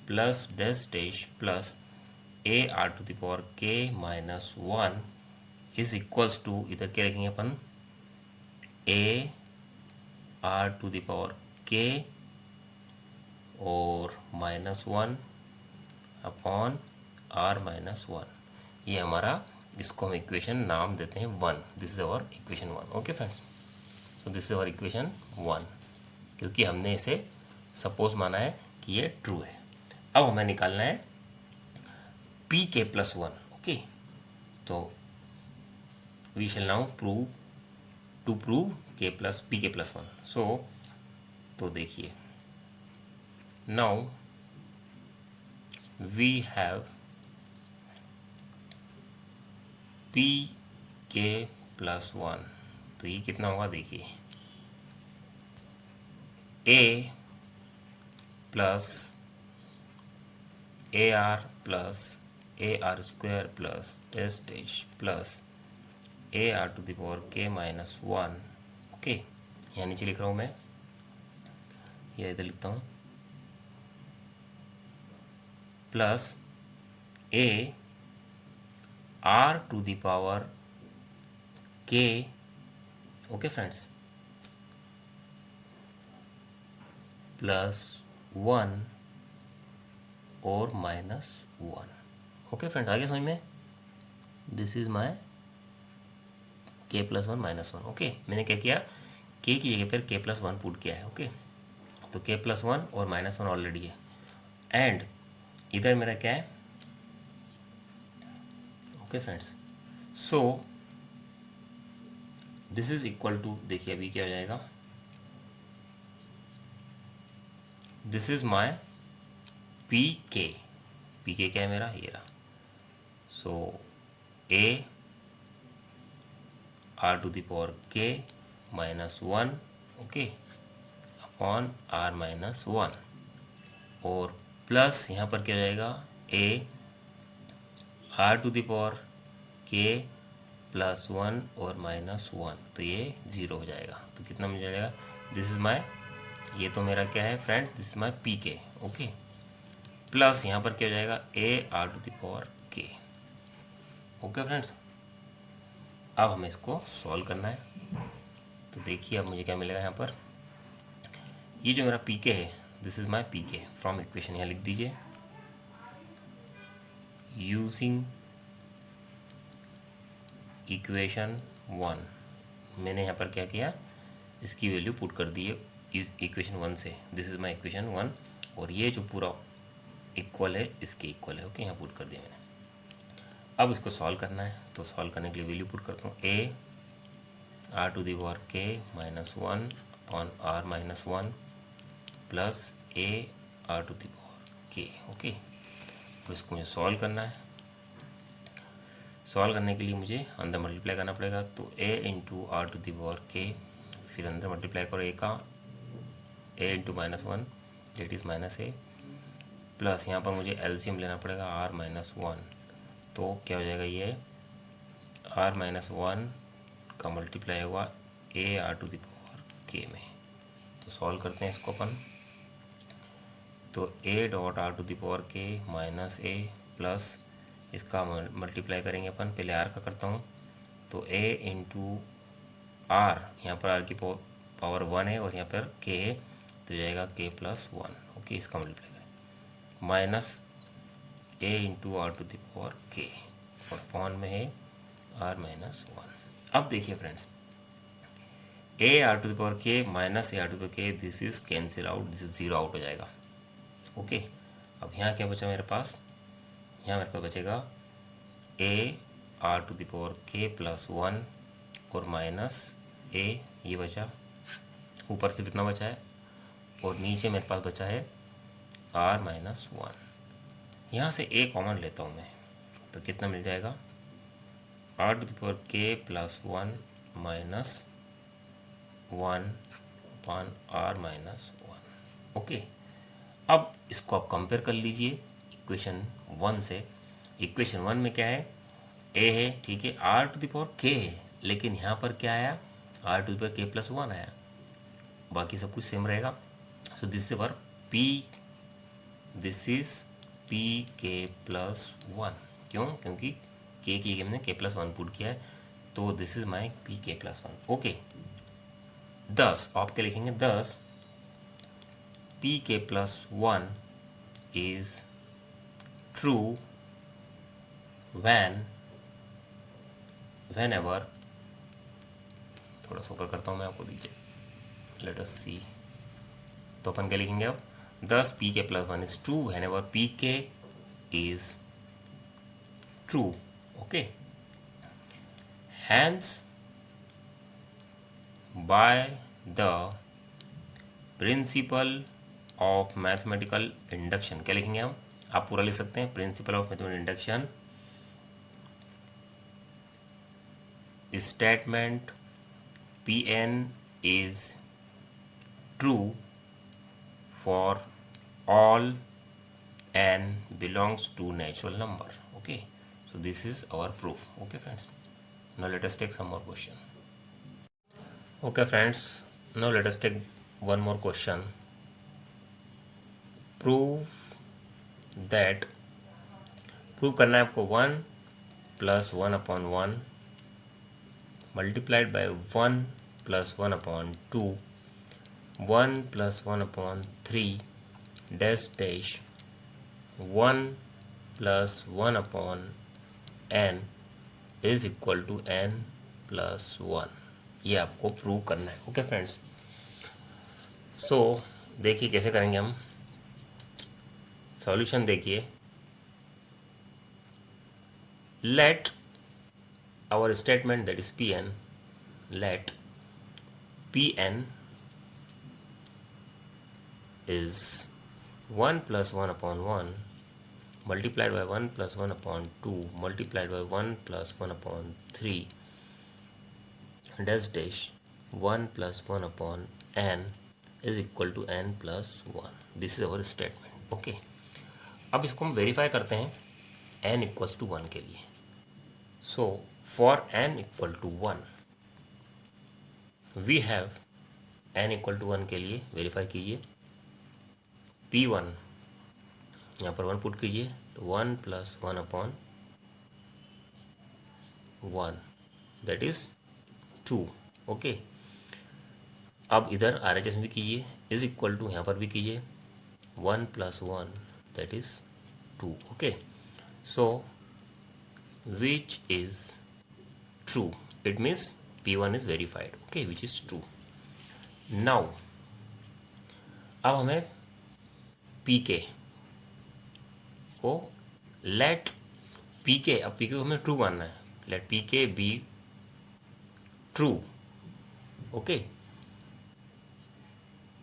plus dash dash plus AR to the power k minus 1 is equals to, इधर क्या रखेंगे अपन, AR to the power k और माइनस 1 अपॉन R माइनस 1। ये हमारा, इसको हम इक्वेशन नाम देते हैं 1। This is our equation 1। Okay friends, so this is our equation 1, क्योंकि हमने इसे सपोज माना है कि ये ट्रू है। अब हमें निकालना है Pk प्लस 1। ओके, तो we shall now prove to prove Pk plus 1। So तो देखिए, now we have Pk plus 1, तो ये कितना होगा, देखिए a plus A R square plus dash dash plus AR to the power k minus 1। Okay, यहाँ नीचे लिख रहा हूँ मैं, या इधर लिखता हूँ, plus AR to the power k। Okay friends, plus 1 और माइनस 1। ओके फ्रेंड्स, आगे समझ में, this is my k plus 1 minus 1। Okay, मैंने क्या किया, k की जगह पर k प्लस 1 पुट किया है। ओके, तो k प्लस 1 और माइनस 1 ऑलरेडी है, एंड इधर मेरा क्या है। Okay friends, so this is equal to, देखिए अभी क्या हो जाएगा, दिस इज माय Pk क्या है मेरा, ये रहा। So A R to the power k minus 1, okay, upon R minus 1, और प्लस यहाँ पर क्या हो जाएगा, A R to the power k plus 1 और माइनस 1, तो ये 0 हो जाएगा। तो कितना मिल जाएगा, दिस इज माय, ये तो मेरा क्या है friend, this is my Pk। Okay, plus यहाँ पर क्या हो जाएगा, AR to the power k। Okay friends, अब हमें इसको सॉल्व करना है। तो देखिए अब मुझे क्या मिलेगा, यहाँ पर ये जो मेरा Pk है, this is my Pk from equation, यहाँ लिख दीजिए, यूजिंग इक्वेशन 1। मैंने यहाँ पर क्या किया, इसकी वैल्यू पुट कर दी है इक्वेशन 1 से, दिस इज माय इक्वेशन 1, और ये जो पूरा इक्वल है इसके इक्वल है। ओके, यहाँ पुट कर दिया मैंने। अब इसको सॉल्व करना है, तो सॉल्व करने के लिए वैल्यू पुट करता हूँ, AR to the power k minus 1 upon R minus 1 plus AR to the power k। Okay, तो इसको मुझे सॉल्व करना है। सॉल्व करने के लिए मुझे अंदर मल्टीप्लाई करना पड़ेगा, तो A into R to the power k, फिर अंदर मल्टीप्लाई करो A का, A into minus 1 that is minus A, plus यहाँ पर मुझे एलसीएम लेना पड़ेगा R माइनस 1, तो क्या हो जाएगा, ये R माइनस 1 का मल्टीप्लाई होगा AR to the power k में। तो सॉल्व करते हैं इसको अपन, तो A dot R to the power k minus A plus इसका मल्टीप्लाई करेंगे अपन, पहले R का करता हूँ, तो A इंटू R, यहाँ पर R की पावर 1 है और यहाँ पर k है, तो जाएगा k प्लस 1। ओके, इसका मल्टीप्लाई करें, minus A into R to the power k, और अपॉन में है R माइनस 1। अब देखिए friends, A R to the power k minus A R to the power k, this is cancel out, this is zero out हो जाएगा। Okay, अब यहाँ क्या बचा मेरे पास, यहाँ मेरे पास बचेगा A R to the power k plus one और माइनस ए, ये बचा, ऊपर से कितना बचा है, और नीचे मेरे पास बचा है आर माइनस वन। यहाँ से ए कॉमन लेता हूँ मैं, तो कितना मिल जाएगा, R to the power k plus one minus one upon R minus one. Okay, अब इसको आप कंपेयर कर लीजिए इक्वेशन वन से। इक्वेशन वन में क्या है, ए है, ठीक है, आर टू द पावर के है, लेकिन यहाँ पर क्या आया, are to the power k plus one आया, बाकी सब कुछ सेम रहेगा। सो this is our P, this is P के प्लस वन। क्यों, क्योंकि के की हमने के प्लस वन पुट किया है, तो दिस इज माई पी के प्लस वन। ओके, 10 आप क्या लिखेंगे, 10 पी के plus one is true van ever, थोड़ा सा ऊपर करता हूँ मैं, आपको दीजिए, लेट अस सी। तो अपन क्या लिखेंगे अब, 10 पी के plus one is true whenever P के is true. Okay, hence by the principle of mathematical induction, क्या लिखेंगे हम, आप पूरा लिख सकते हैं, principle of mathematical induction statement P N is true for all N belongs to natural number. Okay, so this is our proof. Okay friends, now let us take some more question. Okay friends, now let us take one more question. Prove करना है आपको 1 plus 1/1 multiplied by 1 plus 1/2, 1 plus 1/3 dash dash 1 plus 1/n is equal to n plus 1। ये आपको prove करना है। Okay friends, सो देखिए कैसे करेंगे हम, सॉल्यूशन देखिए, let our statement that is P N, let P N is 1 plus 1/1 multiplied by 1 plus 1/2 multiplied by 1 plus 1/3 dash dash 1 plus 1/n is equal to n plus 1। This is our statement. Okay, अब इसको हम verify करते हैं n equals to 1 के लिए। So for n equal to 1 we have, n equal to 1 के लिए verify कीजिए, p1 यहाँ पर 1 पुट कीजिए, तो 1 प्लस 1/1 दैट इज 2। ओके, अब इधर RHS भी कीजिए, इज इक्वल टू यहाँ पर भी कीजिए, 1 plus 1 that is 2। Okay, so which is true, it means P1 is verified. Okay, which is true. Now अब हमें PK को, लेट PK, अब PK को हमें ट्रू मानना है, let PK be true. Okay,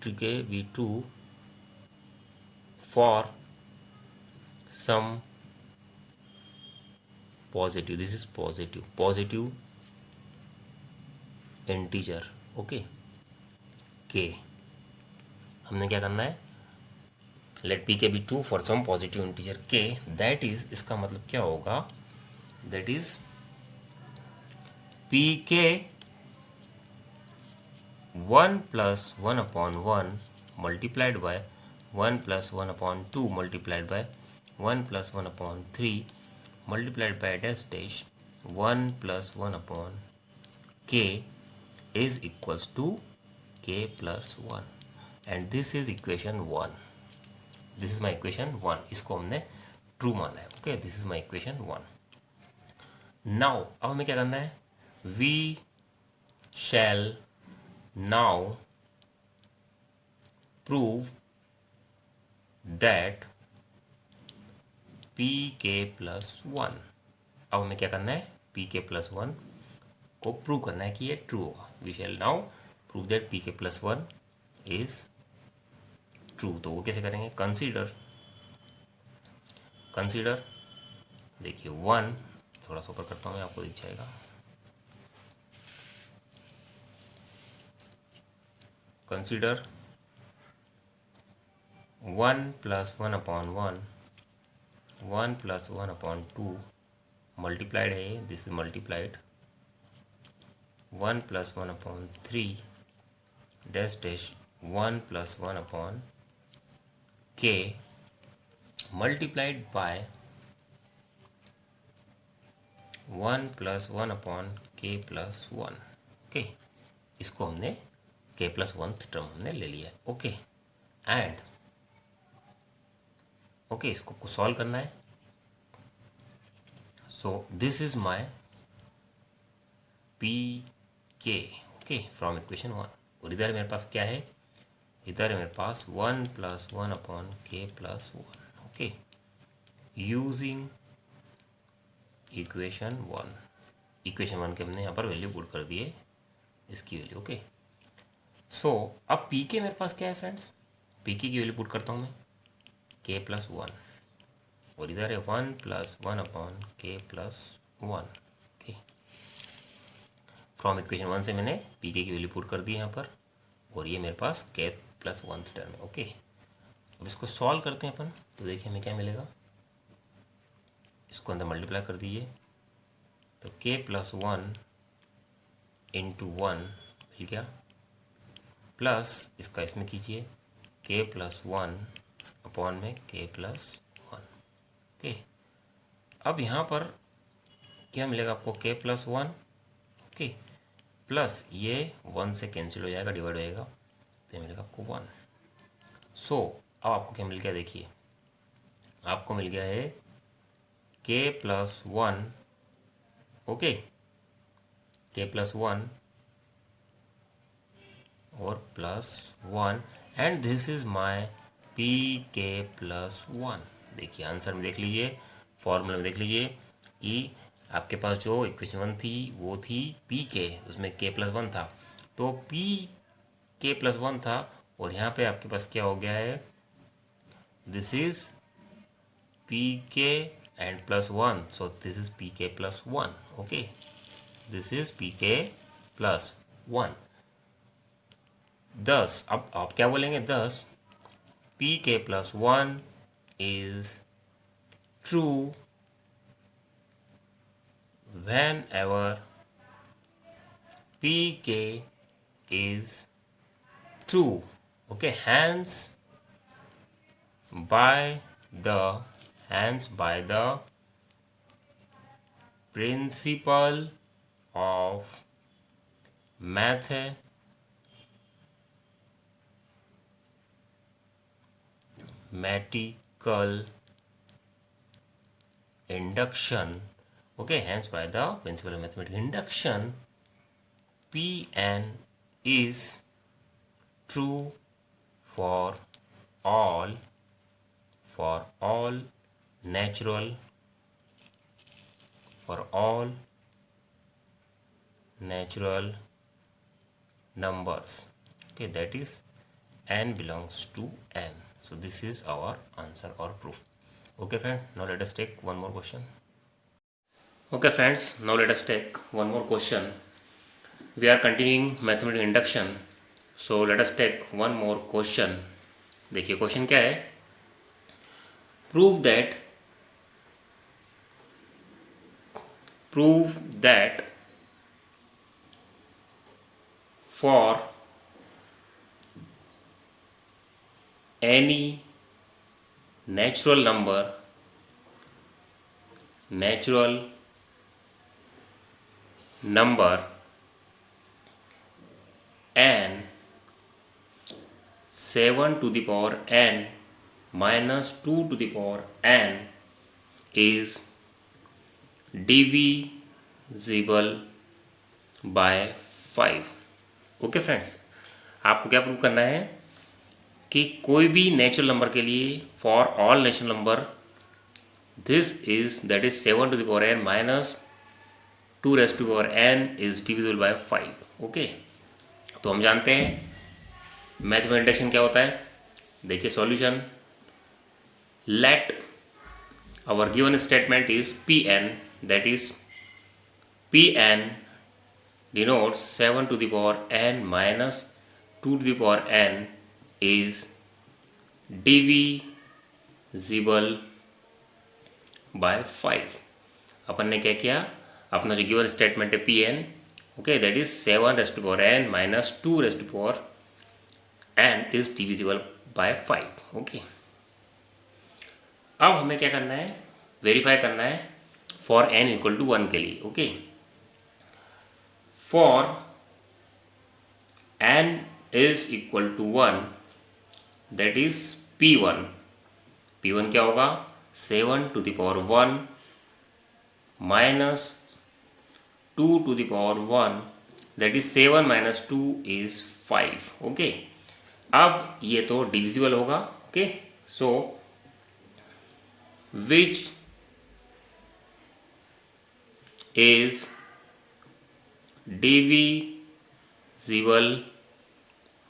PK be true for some positive, this is positive integer। Okay, k हमने क्या करना है, let P K be true for some positive integer k, that is, इसका मतलब क्या होगा, that is P K 1 plus 1/1 multiplied by 1 plus 1/2 multiplied by 1 plus 1/3 multiplied by dash dash 1 plus 1/k is equals to k plus 1 and this is equation 1। this is my equation 1, इसको हमने true माना है। Okay, this is my equation 1। Now अब हमें क्या करना है, we shall now prove that P के प्लस वन। अब हमें क्या करना है, पी के प्लस वन को प्रूव करना है कि ये ट्रू होगा। We shall now prove that P के प्लस वन इज ट्रू। तो वो कैसे करेंगे, कंसीडर देखिए वन, थोड़ा सा ऊपर करता हूँ मैं, आपको दिख जाएगा। Consider one plus one upon one, one plus one upon two, multiplied है, this is multiplied, one plus one upon three, dash dash one plus one upon k, multiplied by one plus one upon k plus one. Okay, इसको हमने k plus one term हमने ले लिया। Okay, and okay इसको solve करना है। So this is my P के, okay, from equation one. और इधर मेरे पास क्या है, इधर मेरे पास one plus one upon k plus one. Okay, using equation one, equation one के हमने यहाँ पर वैल्यू पुट कर दिए, इसकी वैल्यू। ओके, सो अब पी के मेरे पास क्या है फ्रेंड्स, पी के की वैल्यू पुट करता हूँ मैं, के प्लस वन, और इधर है one plus one upon k plus one. Okay, from equation one से मैंने पी के की वैल्यू पुट कर दी यहाँ पर, और ये मेरे पास के प्लस वन टर्म है। ओके, अब इसको सॉल्व करते हैं अपन, तो देखिए हमें क्या मिलेगा, इसको अंदर मल्टीप्लाई कर दीजिए, तो के प्लस वन इंटू वन मिल गया, प्लस इसका इसमें कीजिए के प्लस वन अपॉन में के प्लस वन। ओके, अब यहाँ पर क्या मिलेगा आपको, के प्लस वन, ओके, प्लस ये वन से कैंसिल हो जाएगा, डिवाइड हो जाएगा, तो ये मिलेगा आपको वन। सो अब आपको क्या मिल गया, देखिए आपको मिल गया है के प्लस वन, ओके, के प्लस वन और plus one, and this is my P के प्लस वन। देखिए आंसर में देख लीजिए, फॉर्मूला में देख लीजिए कि आपके पास जो इक्वेशन वन थी वो थी पी के, उसमें के प्लस वन था, तो पी के प्लस वन था, और यहाँ पे आपके पास क्या हो गया है, दिस इज पी के and plus 1, so this is pk plus 1. okay, this is pk plus 1. thus अब आप क्या बोलेंगे, thus pk plus 1 is true whenever pk is true. okay, hence by the principle of mathematical induction, okay, hence by the principle of mathematical induction, Pn is true for all natural numbers. okay, that is n belongs to n. so this is our answer or proof. okay friend, now let us take one more question. okay friends, now let us take one more question. we are continuing mathematical induction, so let us take one more question. देखिए question क्या है, prove that for any natural number n 7 to the power n minus 2 to the power n is divisible by 5. okay friends, आपको क्या prove करना है कि कोई भी नेचुरल नंबर के लिए, for all natural number, this is that is 7 to the power n minus 2 raised to the power n is divisible bye 5। Okay, तो हम जानते हैं मैथ में इंडक्शन क्या होता है। देखिए solution, let our given statement is Pn, that is Pn denotes 7 to the power n minus 2 to the power n is divisible by 5। अपन ने क्या किया, अपना जो गिवन स्टेटमेंट है Pn, okay, that is 7 raised to the power n minus 2 raised to the power n is divisible by 5। Okay, अब हमें क्या करना है, वेरीफाई करना है फॉर n इक्वल टू 1 के लिए। Okay, for n is equal to 1, that is P1। P1 क्या होगा, 7 to the power 1 minus 2 to the power 1, that is 7 minus 2 is 5। Okay, अब ये तो डिविजिबल होगा। Okay, so which is divisible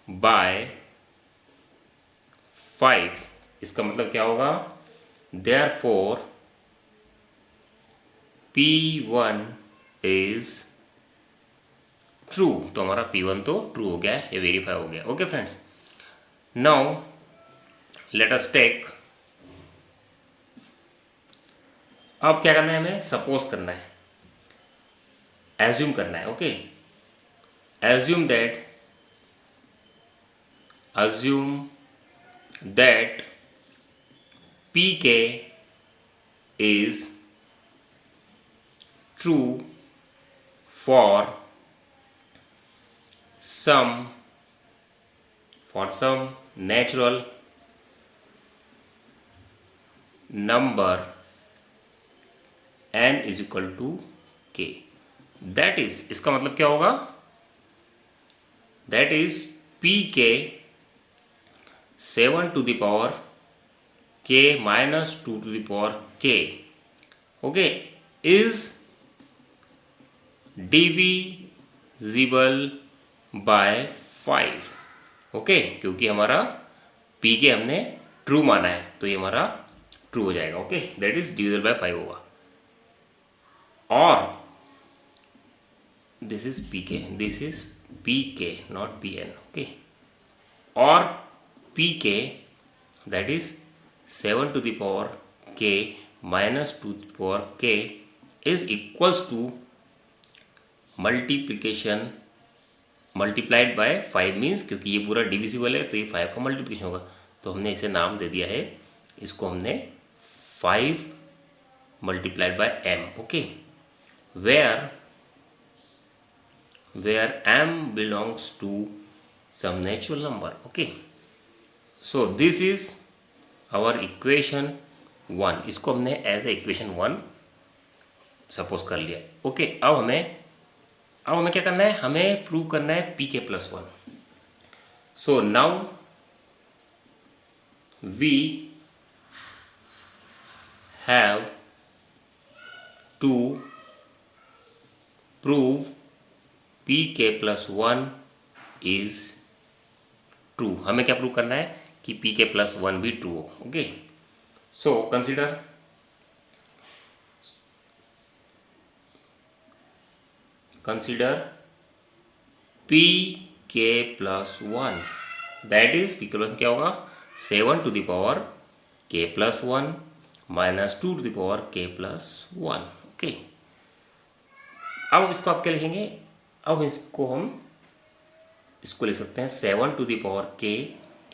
by 5। इसका मतलब क्या होगा, therefore P1 is true। तो हमारा P1 तो ट्रू हो गया, ये वेरीफाई हो गया। Okay friends, now let us take, अब क्या करना है, हमें सपोज करना है, एज्यूम करना है। Okay, assume that Pk is true for some natural number n is equal to k। That is, इसका मतलब क्या होगा, that is Pk 7 to the power k minus 2 to the power k, okay, is divisible by 5। Okay, क्योंकि हमारा Pk हमने true माना है तो ये हमारा ट्रू हो जाएगा। Okay, that is divisible bye 5 होगा। और this is Pk, not Pn। okay, or Pk, that is 7 to the power k minus 2 to the power k is equals to multiplied by 5 means, क्योंकि ये पूरा divisible है तो ये 5 का multiplication होगा, तो हमने इसे नाम दे दिया है, इसको हमने 5 multiplied by m। Okay, where m belongs to some natural number। okay, so this is our equation 1। इसको हमने एज ए इक्वेशन 1 सपोज कर लिया। ओके, अब हमें क्या करना है, हमें प्रूव करना है Pk plus 1। So now we have to prove Pk plus 1 is true। हमें क्या प्रूव करना है कि Pk plus 1 भी ट्रू हो। Okay, so consider Pk plus 1, that is Pk plus क्या होगा, 7 to the power k plus 1 minus 2 to the power k plus 1। Okay, अब इसको आप क्या लिखेंगे, अब इसको लिख सकते हैं 7 to the power k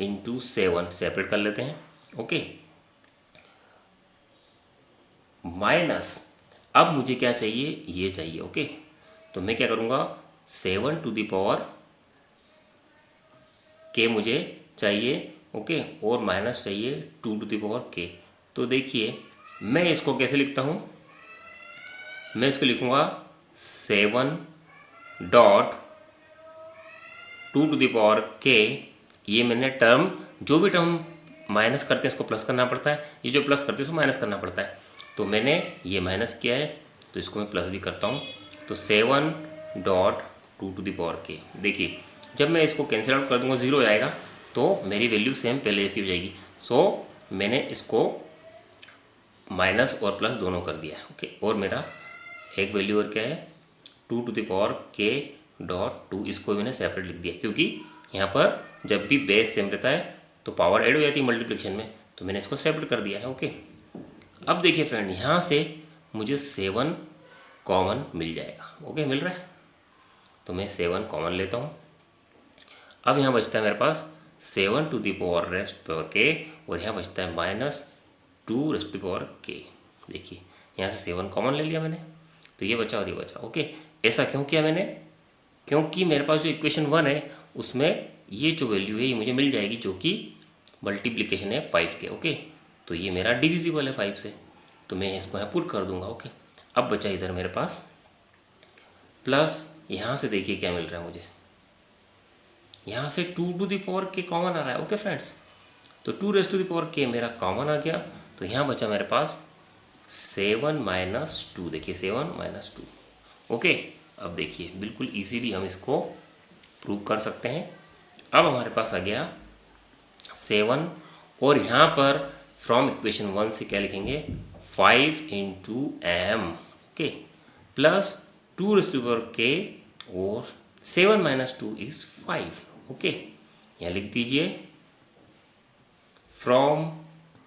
into 7, separate कर लेते हैं। ओके, माइनस, अब मुझे क्या चाहिए, ये चाहिए। ओके, तो मैं क्या करूँगा, 7 to the power k मुझे चाहिए। ओके, और माइनस चाहिए 2 to the power k। तो देखिए मैं इसको कैसे लिखता हूँ, मैं इसको लिखूँगा 7 dot 2 to the power k, ये मैंने टर्म, जो भी टर्म माइनस करते हैं इसको प्लस करना पड़ता है, ये जो प्लस करते हैं उसको माइनस करना पड़ता है। तो मैंने ये माइनस किया है तो इसको मैं प्लस भी करता हूँ। तो 7.2 टू द पावर k। देखिए जब मैं इसको कैंसिल आउट कर दूंगा 0 हो जाएगा, तो मेरी वैल्यू सेम पहले ऐसी हो जाएगी। सो मैंने इसको माइनस और प्लस दोनों कर दिया है। ओके, और मेरा एक वैल्यू और क्या है, 2 टू द पावर k.2, इसको मैंने सेपरेट लिख दिया क्योंकि यहाँ पर जब भी बेस सेम रहता है तो पावर ऐड हो जाती है मल्टीप्लिकेशन में, तो मैंने इसको सेपरेट कर दिया है। ओके, अब देखिए फ्रेंड, यहाँ से मुझे 7 कॉमन मिल जाएगा। ओके, मिल रहा है, तो मैं 7 कॉमन लेता हूँ। अब यहाँ बचता है मेरे पास 7 to the power raised power k, और यहाँ बचता है -2 रेस्ट टू पावर k। देखिए यहाँ से 7 कॉमन ले लिया मैंने, तो ये बचा और ये बचा। ओके, ऐसा क्यों किया मैंने, क्योंकि मेरे पास जो इक्वेशन 1 है उसमें ये जो वैल्यू है ये मुझे मिल जाएगी, जो कि मल्टीप्लिकेशन है 5 के। ओके, तो ये मेरा डिविजिबल है 5 से, तो मैं इसको यहाँ पुट कर दूंगा। ओके, अब बचा इधर मेरे पास प्लस, यहाँ से देखिए क्या मिल रहा है मुझे, यहाँ से 2 to the power k common आ रहा है। ओके फ्रेंड्स, तो 2 raised to the power k मेरा कॉमन आ गया, तो यहाँ बचा मेरे पास 7 माइनस 2। देखिए 7 माइनस 2। ओके, अब देखिए बिल्कुल इजीली हम इसको प्रूव कर सकते हैं। अब हमारे पास आ गया 7, और यहाँ पर फ्रॉम इक्वेशन 1 से क्या लिखेंगे, 5 into m। Okay, plus 2 raised to power k, और 7 माइनस 2 इज 5। ओके, यहाँ लिख दीजिए फ्रॉम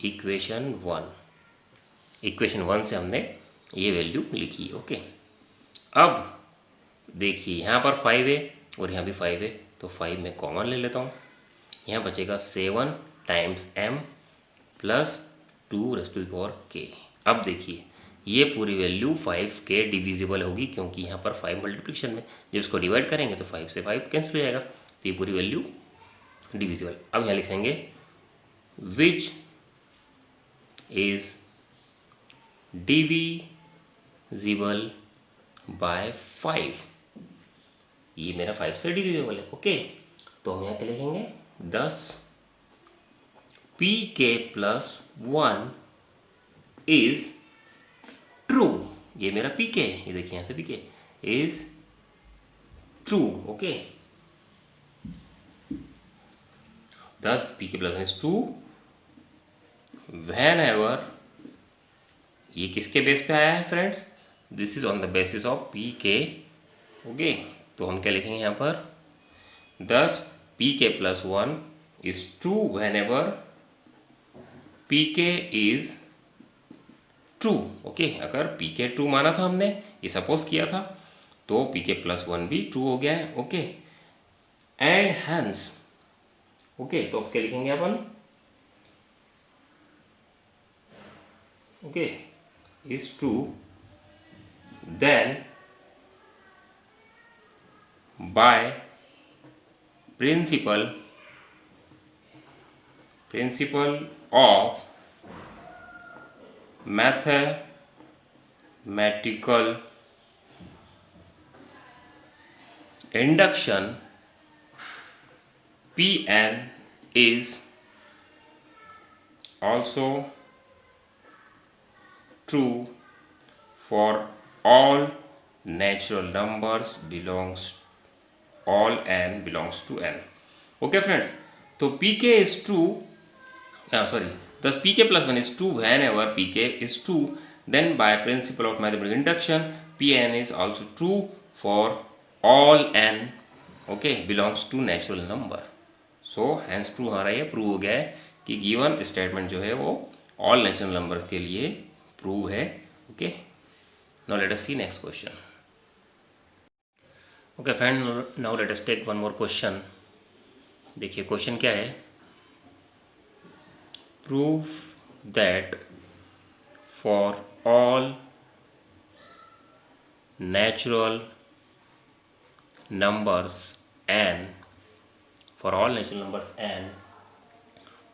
इक्वेशन 1। इक्वेशन 1 से हमने ये वैल्यू लिखी। ओके, अब देखिए यहाँ पर 5 है और यहाँ भी 5 है, तो 5 मैं कॉमन ले लेता हूँ। यहाँ बचेगा 7 times m plus 2 raised to the power k। अब देखिए ये पूरी वैल्यू 5 के डिविजिबल होगी, क्योंकि यहाँ पर 5 मल्टीप्लिकेशन में जब इसको डिवाइड करेंगे तो 5 से 5 कैंसिल हो जाएगा, तो ये पूरी वैल्यू डिविजिबल। अब यहाँ लिखेंगे विच इज डिविजिबल बाय 5। ये मेरा 5 से डिविजिबल है। ओके, तो हम यहाँ पे लिखेंगे 10 pk प्लस 1 इज ट्रू। ये मेरा pk है, ये देखिए यहाँ से pk is true. Okay, 10 pk plus 1 is true when ever, ये किसके बेस पे आया है friends, this is on the basis of pk। Okay, तो हम क्या लिखेंगे यहाँ पर, 10 pk plus 1 is true when ever pk is true. Okay, अगर pk ट्रू माना था हमने, ये सपोज किया था, तो pk प्लस 1 भी ट्रू हो गया है। ओके, एंड हैंस, ओके, तो अब क्या लिखेंगे अपन, okay, is true then by principle of mathematical induction, Pn is also true for all natural numbers all n belongs to n. Okay friends, so pk is true, thus pk plus 1 is true whenever pk is true, then by principle of mathematical induction pn is also true for all n, okay, belongs to natural number. So hence prove हमारा ये prove हो गया है कि given statement जो है वो all natural numbers के लिए प्रूव है। Okay, now let us see next question. Okay friend, now let us take one more question. देखिए क्वेश्चन क्या है, prove that for all natural numbers n, for all natural numbers n,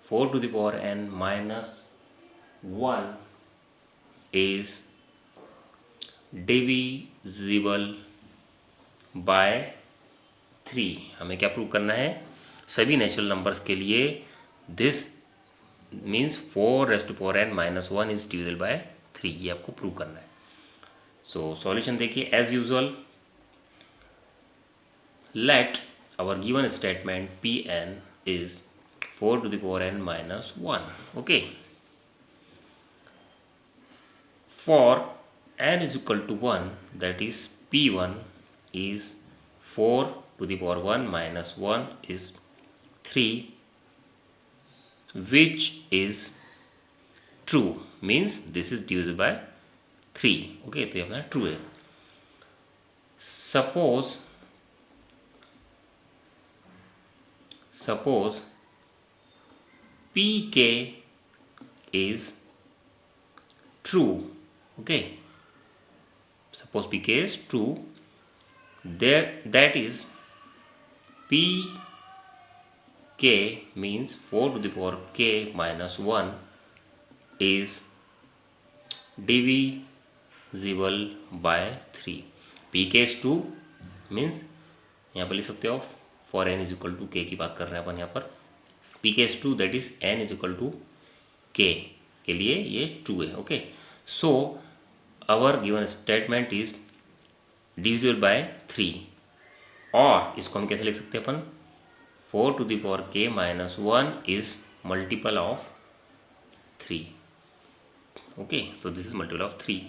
4 to the power n minus 1 is divisible by 3। हमें क्या prove करना है? सभी natural numbers के लिए this means 4n-1 is divisible by 3, ये आपको प्रूव करना है। सो सॉल्यूशन देखिए, as usual let our given statement Pn is 4n-1, okay? For n is equal to 1, that is P1 is 4n minus 1 is 3, which is true, means this is divisible by 3, okay? तो ये अपना true है। suppose Pk is true, okay? Suppose Pk is true, that is Pk means 4k minus 1 is divisible by 3। Pk is 2 means यहाँ पर लिख सकते हो for n is equal to k की बात कर रहे हैं अपन यहाँ पर। Pk is 2, that is n is equal to k के लिए ये 2 है, okay? So our given statement is divisible by 3, और इसको हम कैसे लिख सकते हैं अपन? 4k minus 1 इज मल्टीपल ऑफ 3, ओके? तो this is multiple of 3,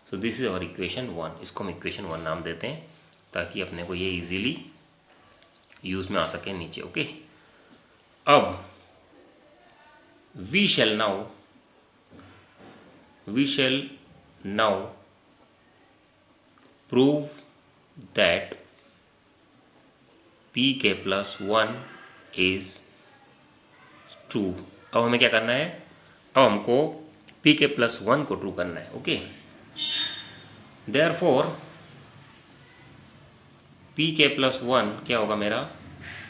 so this is our equation 1। इसको हम इक्वेशन 1 नाम देते हैं ताकि अपने को ये इजीली यूज में आ सके नीचे, ओके? अब we shall now prove that Pk plus 1 is true। अब हमें क्या करना है? अब हमको Pk plus 1 को ट्रू करना है, ओके? Therefore Pk plus 1 क्या होगा मेरा?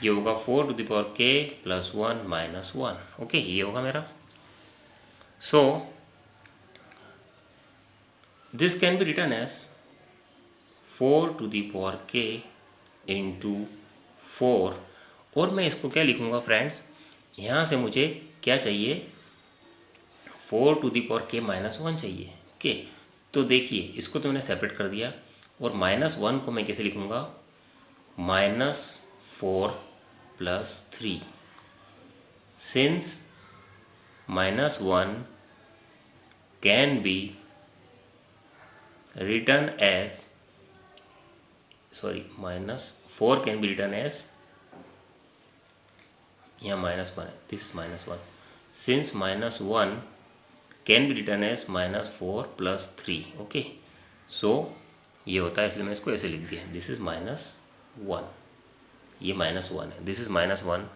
ये होगा 4k plus 1 minus 1, ओके? ये होगा मेरा। So this can be written as 4k into 4, और मैं इसको क्या लिखूंगा फ्रेंड्स? यहाँ से मुझे क्या चाहिए? 4k minus 1 चाहिए, ओके? तो देखिए इसको तो मैंने सेपरेट कर दिया, और -1 को मैं कैसे लिखूंगा? -4 plus 3, since -1 can be written as -4 can be written as, यहाँ -1 है, this is -1, since -1 can be written as -4 plus 3, okay? So ये होता है, इसलिए मैं इसको ऐसे लिख दिया, दिस इज -1, ये -1 है, this is -1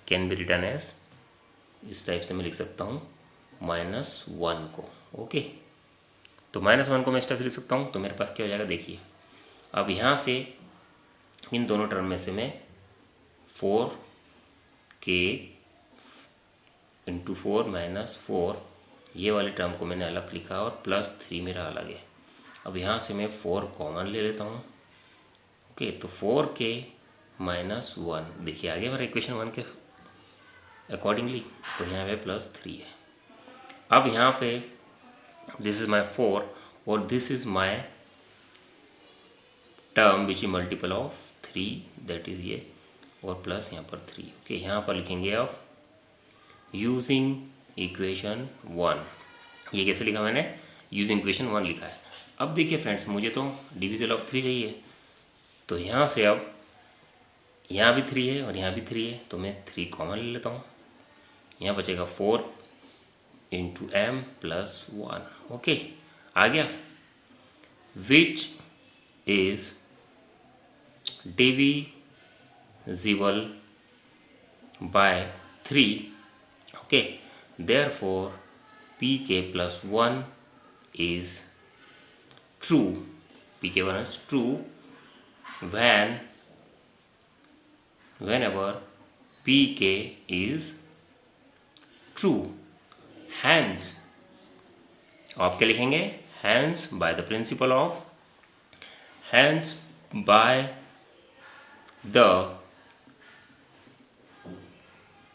can be written as, इस टाइप से मैं लिख सकता हूँ -1 को, ओके? तो -1 को मैं इस टाइप से लिख सकता हूँ, तो मेरे पास क्या हो जाएगा? देखिए अब यहाँ से इन दोनों टर्म में से मैं 4k into 4 minus 4 ये वाले टर्म को मैंने अलग लिखा और +3 मेरा अलग है। अब यहाँ से मैं 4 कॉमन ले लेता हूँ, ओके? तो 4k minus 1, देखिए आगे मेरा इक्वेशन 1 के अकॉर्डिंगली, तो यहाँ पे +3 है। अब यहाँ पे दिस इज माई 4 और this is my term which is multiple of 3, that is ये, और प्लस यहाँ पर 3, ओके? यहाँ पर लिखेंगे आप यूजिंग इक्वेशन 1। ये कैसे लिखा मैंने? यूजिंग इक्वेशन 1 लिखा है। अब देखिए फ्रेंड्स, मुझे तो डिविजिबल ऑफ 3 चाहिए, तो यहाँ से अब यहाँ भी 3 है और यहाँ भी 3 है, तो मैं 3 कॉमन ले लेता हूँ। यहाँ बचेगा 4 into m plus 1, ओके? आ गया, which is divisible by 3, okay? Therefore pk plus 1 is true, pk1 is true whenever pk is true, hence आप क्या लिखेंगे? hence by the principle of, hence by the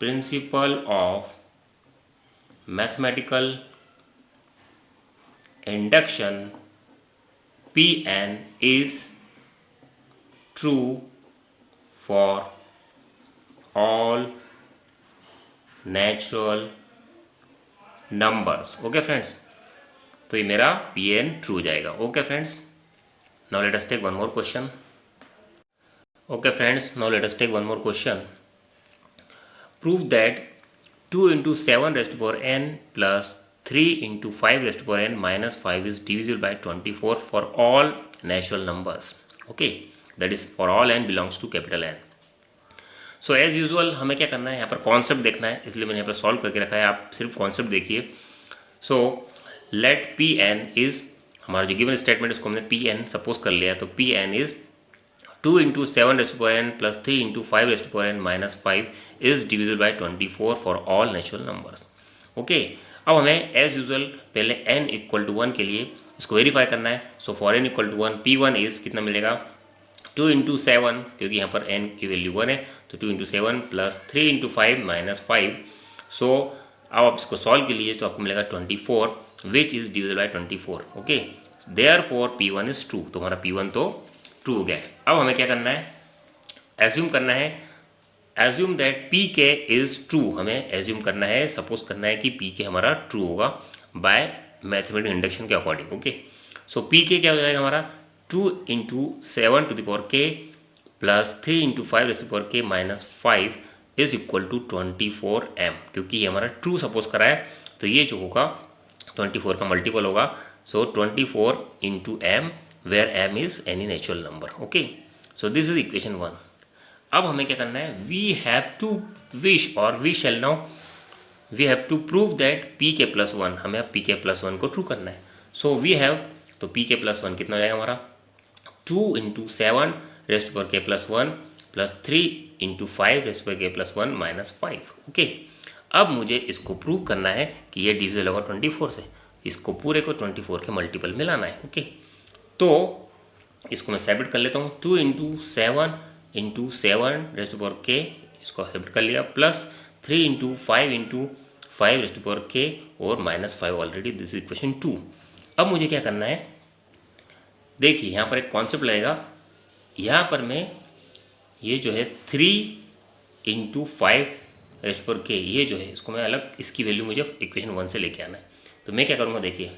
principle of mathematical induction Pn is true for all natural numbers. Okay friends, तो ये मेरा Pn true हो जाएगा. Okay friends, now let us take one more question. Okay friends, now let us take one more question. Prove that 2 into 7 raised to power n plus 3 into 5 raised to power n minus 5 is divisible by 24 for all natural numbers. Okay, that is for all n belongs to capital N. So as usual हमें क्या करना है, यहाँ पर concept देखना है, इसलिए मैंने यहाँ पर सॉल्व करके रखा है. आप सिर्फ कॉन्सेप्ट देखिए. So let P N is, हमारा जो गिवन स्टेटमेंट उसको हमने पी एन सपोज कर लिया, तो P N is 2 into 7 raised to power n plus 3 into 5 raised to power n minus 5 is divisible by 24 for all natural numbers. Okay, अब हमें as usual पहले n इक्वल टू 1 के लिए इसको verify करना है. So for n equal to 1 P1 is कितना मिलेगा, 2 into 7, क्योंकि यहाँ पर n की वैल्यू 1 है, तो 2 into 7 प्लस 3 into 5 माइनस 5. सो अब आप इसको सॉल्व के लिए तो आपको मिलेगा 24 which is divisible bye 24. Okay, therefore P1 is true. तो हमारा P1 तो ट्रू हो गया है. अब हमें क्या करना है, एज्यूम करना है, एज्यूम दैट पी के इज ट्रू. हमें एज्यूम करना है, सपोज करना है कि पी के हमारा ट्रू होगा बाय मैथमेटिकल इंडक्शन के अकॉर्डिंग. ओके, सो पी के क्या हो जाएगा हमारा, 2 into 7 to the power k plus 3 into 5 raised to the power k minus 5 is equal to 24 m. क्योंकि ये हमारा ट्रू सपोज करा है, तो ये जो होगा 24 का मल्टीपल होगा. सो 24 into m where m is any natural number. Okay, so this is equation 1. अब हमें क्या करना है, we have to wish or we shall now we have to prove that pk plus 1, हमें अब pk plus 1 को true करना है. so we have, तो pk plus 1 कितना हो जाएगा हमारा, 2 into 7 raised to power k plus 1 plus 3 into 5 raised to power k plus 1 minus 5. Okay, अब मुझे इसको प्रूव करना है कि ये डिविजिबल होगा 24 से. इसको पूरे को 24 के मल्टीपल में लाना है. ओके, तो इसको मैं सेपरेट कर लेता हूँ. 2 into 7 into 7 raised to power k, इसको सेपरेट कर लिया, plus 3 into 5 into 5 raised to power k और minus 5 already. This is equation 2. अब मुझे क्या करना है, देखिए यहाँ पर एक कॉन्सेप्ट लगेगा. यहाँ पर मैं ये जो है 3 into 5 raised to power k, ये जो है इसको मैं अलग, इसकी वैल्यू मुझे इक्वेशन 1 से लेके आना है. तो मैं क्या करूँगा, देखिए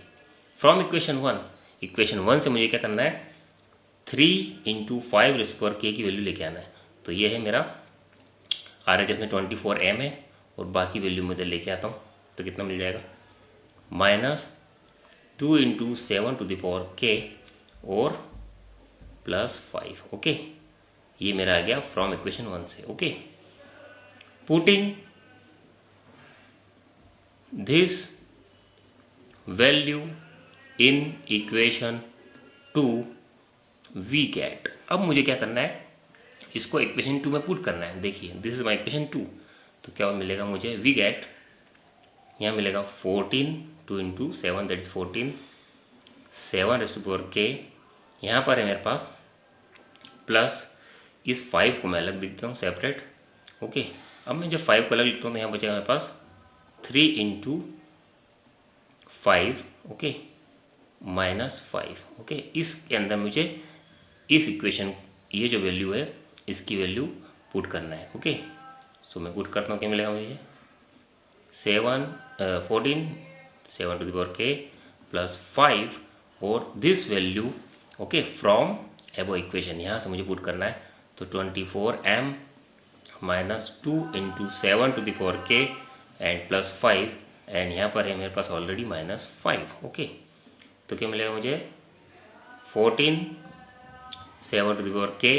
फ्रॉम इक्वेशन 1 से मुझे क्या करना है, 3 into 5 raised to power k की वैल्यू लेके आना है. तो ये है मेरा RHS में 24 m है, और बाकी वैल्यू मुझे लेके आता हूँ. तो कितना मिल जाएगा, minus 2 into 7 to the power k और प्लस 5. ओके, ये मेरा आ गया फ्रॉम इक्वेशन 1 से. Okay, putting this value in equation 2 we get. अब मुझे क्या करना है, इसको इक्वेशन 2 में पुट करना है. देखिए दिस इज माई इक्वेशन 2. तो क्या मिलेगा मुझे, वी गेट, यहाँ मिलेगा 14, 2 into 7 that is 14, 7 raised to power k, यहाँ पर है मेरे पास, प्लस इस 5 को मैं अलग लिखता हूँ सेपरेट. ओके, अब मैं जब 5 को अलग लिखता हूँ तो यहाँ बचेगा मेरे पास 3 into 5. Okay, minus 5. ओके, इसके अंदर मुझे इस इक्वेशन, ये जो वैल्यू है इसकी वैल्यू पुट करना है. ओके, सो मैं पुट करता हूँ, क्या मिलेगा मुझे, 14 7 to the power k plus 5 और दिस वैल्यू. ओके, फ्रॉम एबो इक्वेशन, यहाँ से मुझे पुट करना है. तो 24 m minus 2 into 7 to the power k and plus 5, and यहाँ पर है मेरे पास ऑलरेडी माइनस 5. ओके, तो क्या मिलेगा मुझे, 14 7 to the power k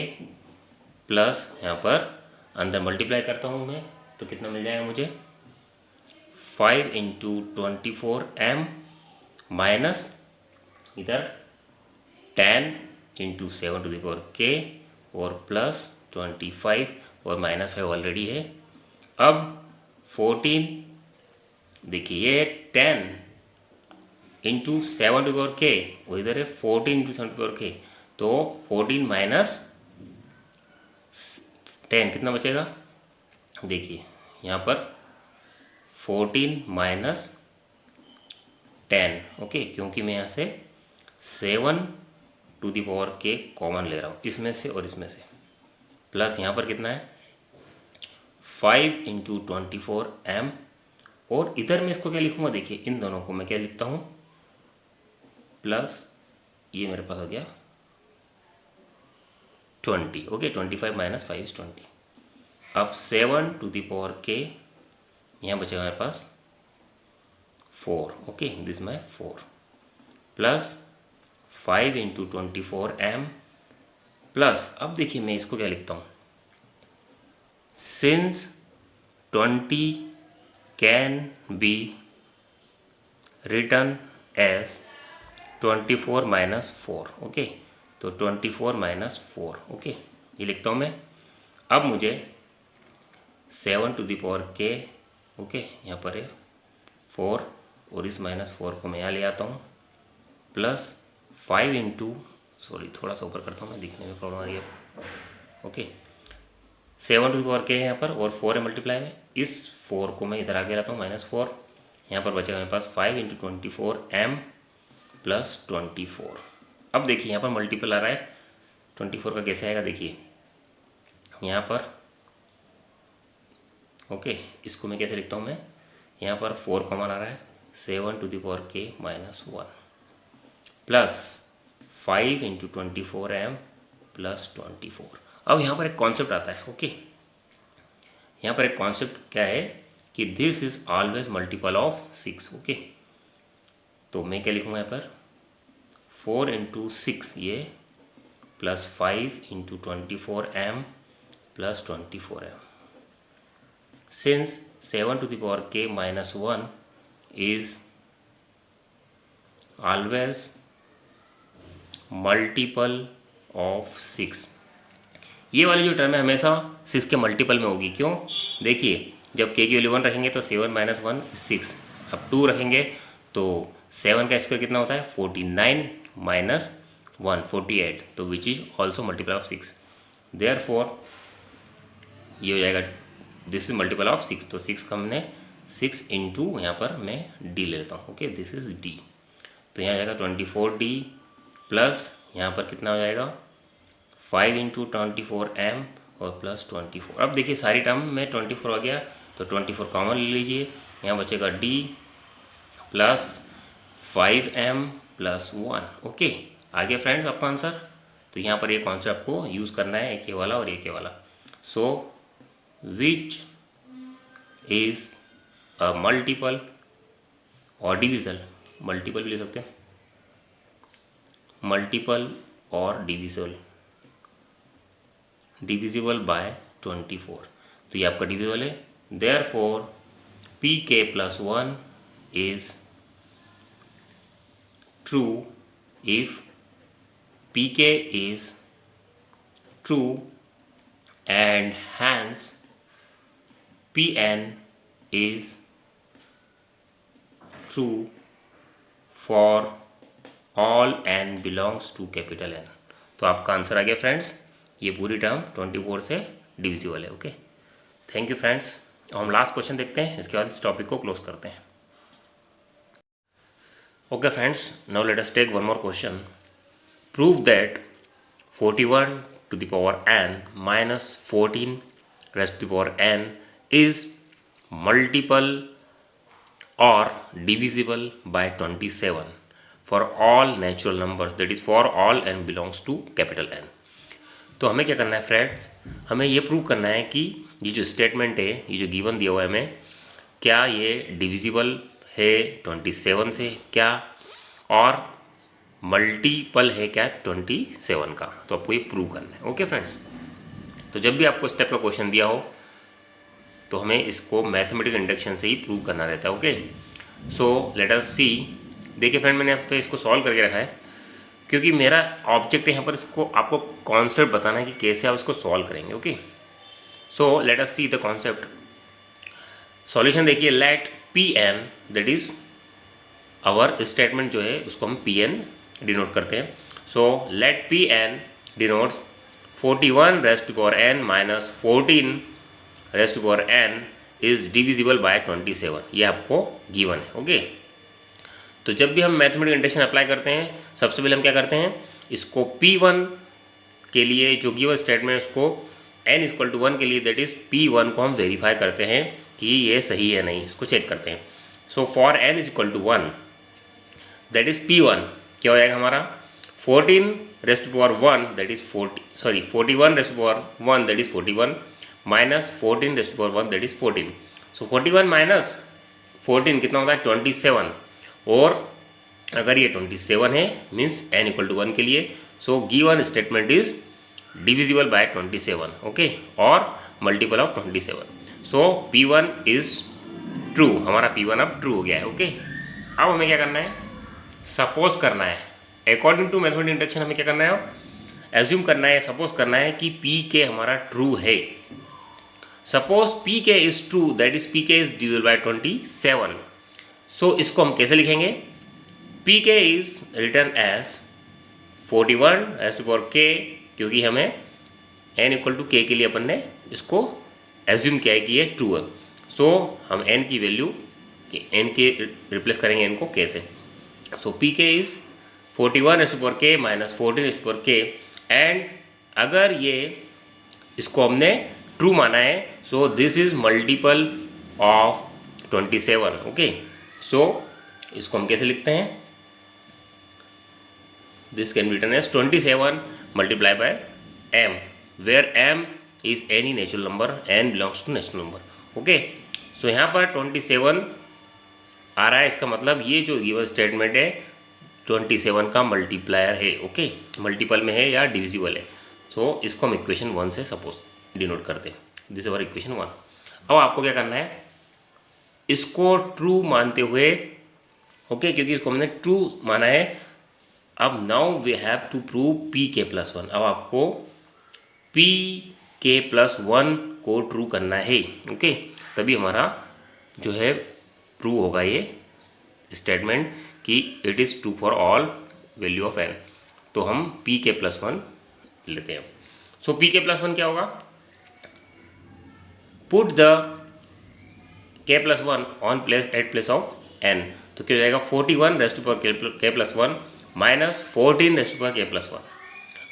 plus यहाँ पर अंदर मल्टीप्लाई करता हूँ मैं, तो कितना मिल जाएगा मुझे, 5 into 24 m माइनस इधर 10 into 7 to the power k और प्लस 25 और माइनस 5 ऑलरेडी है. अब 14, देखिए ये 10 into 7 to the power k, वो इधर है 14 into 7 to the power k, तो 14 माइनस 10 कितना बचेगा, देखिए यहाँ पर 14 माइनस 10, ओके, क्योंकि मैं यहाँ से 7 to the power k common ले रहा हूँ इसमें से और इसमें से, प्लस यहाँ पर कितना है 5 इंटू 24 m, और इधर मैं इसको क्या लिखूँगा, देखिए इन दोनों को मैं क्या लिखता हूँ, प्लस ये मेरे पास हो गया 20, ओके, 25 माइनस 5 इज 20। अब 7 टू द पावर k, यहाँ बचेगा मेरे पास 4, okay, this my 4, plus 5 into 24 m, plus अब देखिए मैं इसको क्या लिखता हूँ, since 20 can be written as 24 minus 4, okay, तो 24 माइनस 4, ओके, ये लिखता हूँ मैं। अब मुझे 7 to the power k, okay, यहाँ पर है 4, और इस माइनस 4 को मैं यहाँ ले आता हूँ, प्लस 5 इंटू, सॉरी थोड़ा सा ऊपर करता हूँ मैं, दिखने में प्रॉब्लम आ रही है, okay, 7 to the power k है यहाँ पर, और 4 है मल्टीप्लाई में, इस 4 को मैं इधर आगे लाता हूँ, -4, यहाँ पर बचेगा मेरे पास 5 इंटू 24 m प्लस 24। अब देखिए यहाँ पर मल्टीपल आ रहा है, 24 का कैसे आएगा, देखिए यहाँ पर, ओके, इसको मैं कैसे लिखता हूँ मैं, यहाँ पर 4 कॉमन आ रहा है, 7 to the power k minus 1, plus 5 into 24 m plus 24। अब यहाँ पर एक कॉन्सेप्ट आता है, ओके, यहाँ पर एक कॉन्सेप्ट क्या है कि this is always multiple of 6, okay, तो मैं क्या लिखूँगा यहाँ पर 4 इंटू 6 ये, plus 5 into 24 m plus 24 m, since 7 to the power k minus 1 is always multiple of 6। ये वाली जो टर्म है हमेशा 6 के मल्टीपल में होगी, क्यों, देखिए जब k की वैल्यू 1 रखेंगे तो 7 माइनस 1 6, अब 2 रखेंगे तो 7 का स्क्वायर कितना होता है 49 माइनस 1 48, तो which is also multiple of 6, therefore ये हो जाएगा दिस इज मल्टीपल ऑफ 6, तो 6 का हमने 6 इंटू यहाँ पर मैं d ले लेता हूँ, ओके, दिस इज d, तो यहाँ जाएगा 24d, प्लस यहाँ पर कितना हो जाएगा 5 इंटू 24 m और प्लस 24। अब देखिए सारी टर्म में 24 आ गया, तो 24 कॉमन ले लीजिए, यहाँ बचेगा d plus 5m plus 1, okay, आ गया फ्रेंड्स आपका आंसर। तो यहाँ पर ये कॉन्सेप्ट आपको यूज़ करना है, एक ये वाला और एक ये वाला। सो विच इज अ मल्टीपल और डिविजल, मल्टीपल भी ले सकते हैं, मल्टीपल और डिविजिबल बाय 24, तो ये आपका डिविजिबल है, therefore pk plus 1 is true if pk is true and hence pn is true for all n belongs to capital N। तो आपका आंसर आ गया फ्रेंड्स, ये पूरी टर्म 24 से डिविजिबल है, ओके। Thank you friends. हम लास्ट क्वेश्चन देखते हैं, इसके बाद इस टॉपिक को क्लोज करते हैं। Okay friends, now let us take one more question. Prove that 41 to the power n minus 14 raised to the power n is multiple or divisible by 27 for all natural numbers, that is for all n belongs to capital N। तो हमें क्या करना है friends, हमें ये prove करना है कि ये जो स्टेटमेंट है, ये जो गिवन दिया हुआ है हमें, क्या ये डिविजिबल है 27 से क्या, और मल्टीपल है क्या 27 का, तो आपको ये प्रूव करना है, ओके फ्रेंड्स। तो जब भी आपको इस टाइप का क्वेश्चन दिया हो तो हमें इसको मैथमेटिकल इंडक्शन से ही प्रूव करना रहता है, ओके। सो लेट अस सी। देखिए फ्रेंड, मैंने यहाँ पे इसको सॉल्व करके रखा है क्योंकि मेरा ऑब्जेक्ट है यहाँ पर इसको आपको कॉन्सेप्ट बताना है कि कैसे आप इसको सॉल्व करेंगे, okay. So let us see the concept. Solution देखिए, let P N, that is our statement जो है उसको हम पी एन डिनोट करते हैं। So let P N denotes 41 raise to power n minus 14 raise to power n is divisible by 27, ये आपको given है। ओके, तो जब भी हम मैथमेटिकल इंडक्शन अप्लाई करते हैं, सबसे पहले हम क्या करते हैं, इसको P1 के लिए जो गिवन स्टेटमेंट उसको n = 1 के लिए, दैट इज P1 को हम वेरीफाई करते हैं कि ये सही है नहीं, इसको चेक करते हैं। सो for n = 1, that is P1 क्या हो जाएगा हमारा, 14⁻1 that is 41⁻1 that is 41 minus 14⁻1 that is 14। So 41 minus 14 कितना होता है 27, और अगर ये 27 है मीन्स n = 1 के लिए, so given statement is divisible by 27, okay, और multiple of 27। So P1 is true, हमारा P1 अब ट्रू हो गया है। ओके, अब हमें क्या करना है, सपोज करना है, अकॉर्डिंग टू मैथमेटिकल इंडक्शन हमें क्या करना है, एज्यूम करना है, सपोज करना है कि Pk हमारा ट्रू है। Suppose Pk is true, that is Pk is divisible by 27। सो इसको हम कैसे लिखेंगे, Pk is return as 41⁻k, क्योंकि हमें n = k के लिए अपन ने इसको एज्यूम किया है कि ये ट्रू है। सो हम n की वैल्यू n के रिप्लेस करेंगे n को k से। So Pk is 41⁻k minus 14⁻k, and अगर ये इसको हमने ट्रू माना है, so this is multiple of 27। Okay, so इसको हम कैसे लिखते हैं, this can be written as 27 multiply by m, where m is any natural number, n belongs to natural number. Okay, so यहाँ पर 27 आ रहा है, इसका मतलब ये जो गिवन स्टेटमेंट है 27 का मल्टीप्लायर है। ओके, मल्टीपल में है या डिविजिबल है। सो इसको हम इक्वेशन 1 से सपोज डिनोट करते हैं, दिस इज इक्वेशन 1। अब आपको क्या करना है, इसको ट्रू मानते हुए, ओके, क्योंकि इसको हमने ट्रू माना है, अब now we have to prove Pk+1। अब आपको Pk+1 को ट्रू करना है। ओके, तभी हमारा जो है प्रूव होगा ये स्टेटमेंट कि it is true for all value of n। तो हम Pk+1 लेते हैं। सो Pk+1 क्या होगा, put the k+1 on place at place of n, तो क्या हो जाएगा 41⁻k+1 माइनस 14⁻k+1।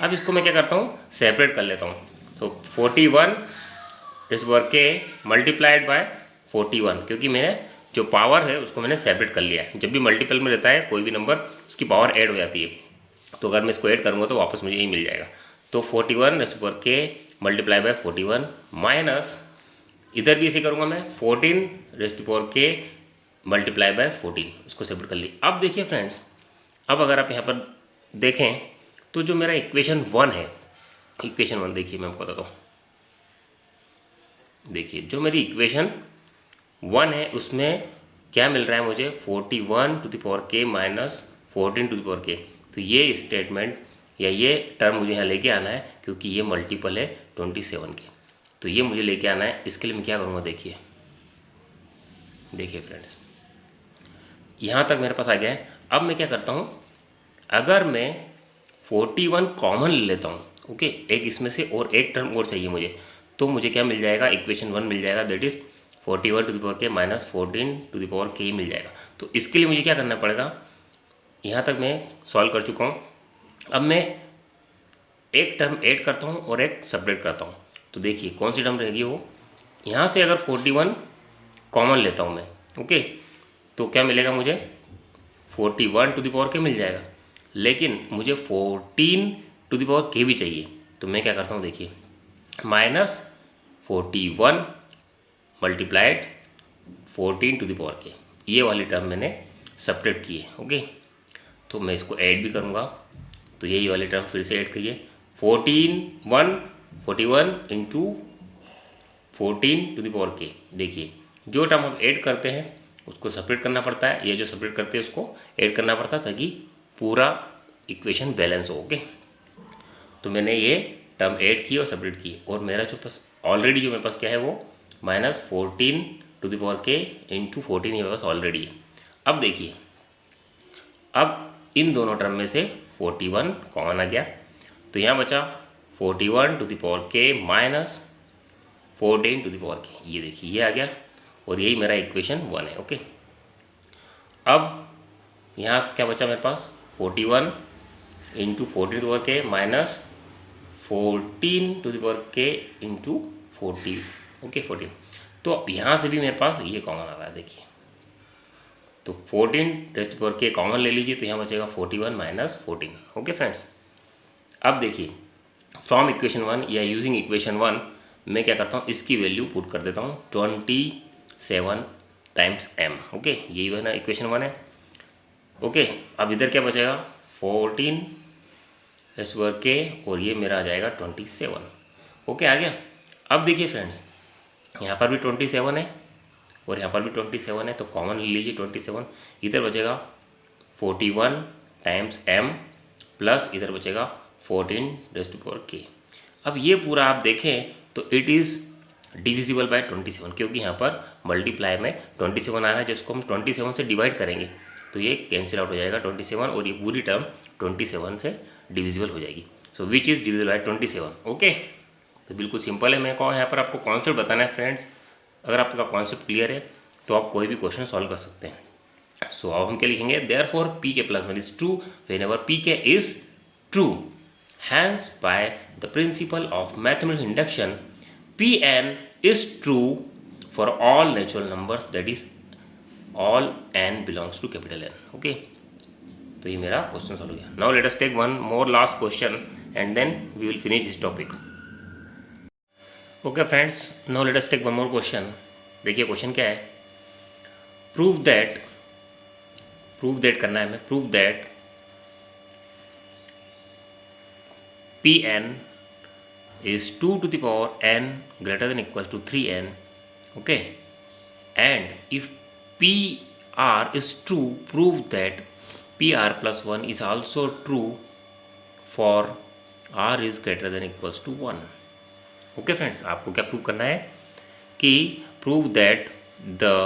अब इसको मैं क्या करता हूँ, सेपरेट कर लेता हूँ। तो 41⁻k मल्टीप्लाइड बाय 41, क्योंकि मैंने जो पावर है उसको मैंने सेपरेट कर लिया है। जब भी मल्टीपल में रहता है कोई भी नंबर, उसकी पावर ऐड हो जाती है, तो अगर मैं इसको ऐड करूँगा तो वापस मुझे यही मिल जाएगा। तो 41⁻k मल्टीप्लाई बाय 41 माइनस, इधर भी ऐसे करूँगा मैं 14⁻k मल्टीप्लाई बाय 14, इसको सेपरेट कर लिया। अब देखिए फ्रेंड्स, अब अगर आप यहाँ पर देखें तो जो मेरा इक्वेशन 1 है, इक्वेशन 1 देखिए, मैं आपको बताता हूँ। देखिए जो मेरी इक्वेशन 1 है उसमें क्या मिल रहा है मुझे, 41⁻k माइनस 14⁻k। तो ये स्टेटमेंट या ये टर्म मुझे यहाँ लेके आना है, क्योंकि ये मल्टीपल है 27 के, तो ये मुझे लेके आना है। इसके लिए मैं क्या करूँगा, देखिए फ्रेंड्स, यहाँ तक मेरे पास आ गया है। अब मैं क्या करता हूँ, अगर मैं 41 कॉमन ले लेता हूँ, ओके, एक इसमें से और एक टर्म और चाहिए मुझे, तो मुझे क्या मिल जाएगा, इक्वेशन 1 मिल जाएगा, that is 41⁻k minus 14⁻k मिल जाएगा। तो इसके लिए मुझे क्या करना पड़ेगा, यहाँ तक मैं सॉल्व कर चुका हूँ। अब मैं एक टर्म ऐड करता हूँ और एक सब्ट्रैक्ट करता हूँ। तो देखिए कौन सी टर्म रहेगी वो, यहाँ से अगर 41 कॉमन लेता हूँ मैं, ओके, तो क्या मिलेगा मुझे, 41⁻k मिल जाएगा, लेकिन मुझे 14⁻k भी चाहिए। तो मैं क्या करता हूँ, देखिए माइनस 41 मल्टीप्लाइड 14⁻k, ये वाली टर्म मैंने सब्ट्रैक्ट की है। ओके, तो मैं इसको ऐड भी करूँगा, तो यही वाली टर्म फिर से ऐड करिए, 41 इंटू 14⁻k। देखिए जो टर्म हम ऐड करते हैं उसको सेपरेट करना पड़ता है, ये जो सेपरेट करते हैं उसको ऐड करना पड़ता है, ताकि पूरा इक्वेशन बैलेंस हो। ओके, तो मैंने ये टर्म ऐड की और सेपरेट की, और मेरा जो पास ऑलरेडी जो मेरे पास क्या है वो माइनस 14⁻k इंटू 14 ये मेरे पास ऑलरेडी है। अब देखिए, अब इन दोनों टर्म में से 41 कॉमन आ गया, तो यहाँ बचा 41⁻k माइनस 14⁻k, ये देखिए ये आ गया। और यही मेरा इक्वेशन 1 है। ओके, अब यहाँ क्या बचा मेरे पास 41 into 14 to power k minus 14 to the power के इंटू 40। ओके 14, तो अब यहाँ से भी मेरे पास ये कॉमन आ रहा है, देखिए तो 14 रेज़ टू पावर के कॉमन ले लीजिए तो यहाँ बचेगा 41 माइनस 14। ओके फ्रेंड्स, अब देखिए फ्रॉम इक्वेशन 1 या यूजिंग इक्वेशन 1 मैं क्या करता हूँ, इसकी वैल्यू पुट कर देता हूँ 27 टाइम्स m। ओके, यही है ना इक्वेशन 1 है। ओके, अब इधर क्या बचेगा 14 रेज़ टू पावर के और ये मेरा आ जाएगा 27। ओके, आ गया। अब देखिए फ्रेंड्स, यहाँ पर भी 27 है और यहाँ पर भी 27 है, तो कॉमन ले लीजिए 27। इधर बचेगा 41 टाइम्स m प्लस इधर बचेगा 14 रेज़ टू पावर के। अब ये पूरा आप देखें तो इट इज़ डिविजिबल बाय 27, क्योंकि यहाँ पर मल्टीप्लाई में 27 आ रहा है, जिसको हम 27 से डिवाइड करेंगे तो ये कैंसिल आउट हो जाएगा 27 और ये पूरी टर्म 27 से डिविजिबल हो जाएगी। So which is divisible by 27। Okay, तो बिल्कुल सिंपल है। मैं कहूँ यहाँ पर आपको कॉन्सेप्ट बताना है फ्रेंड्स। अगर आपका कॉन्सेप्ट क्लियर है तो आप कोई भी क्वेश्चन सॉल्व कर सकते हैं। सो अब हम क्या लिखेंगे, देयरफॉर पी के plus 1 is true whenever P के is true, hence by the principle of mathematical induction P N is true for all natural numbers, that is all N belongs to capital N. Okay, तो ये मेरा question solve हो गया। Now let us take one more last question and then we will finish this topic. Okay friends, now let us take one more question. देखिए question क्या है, prove that करना है हमें, prove that P N is 2 to the power n greater than equals to 3n. Okay, and if PR is true, prove that PR plus 1 is also true for R is greater than equals to 1. Okay friends, आपको क्या prove करना है कि prove that the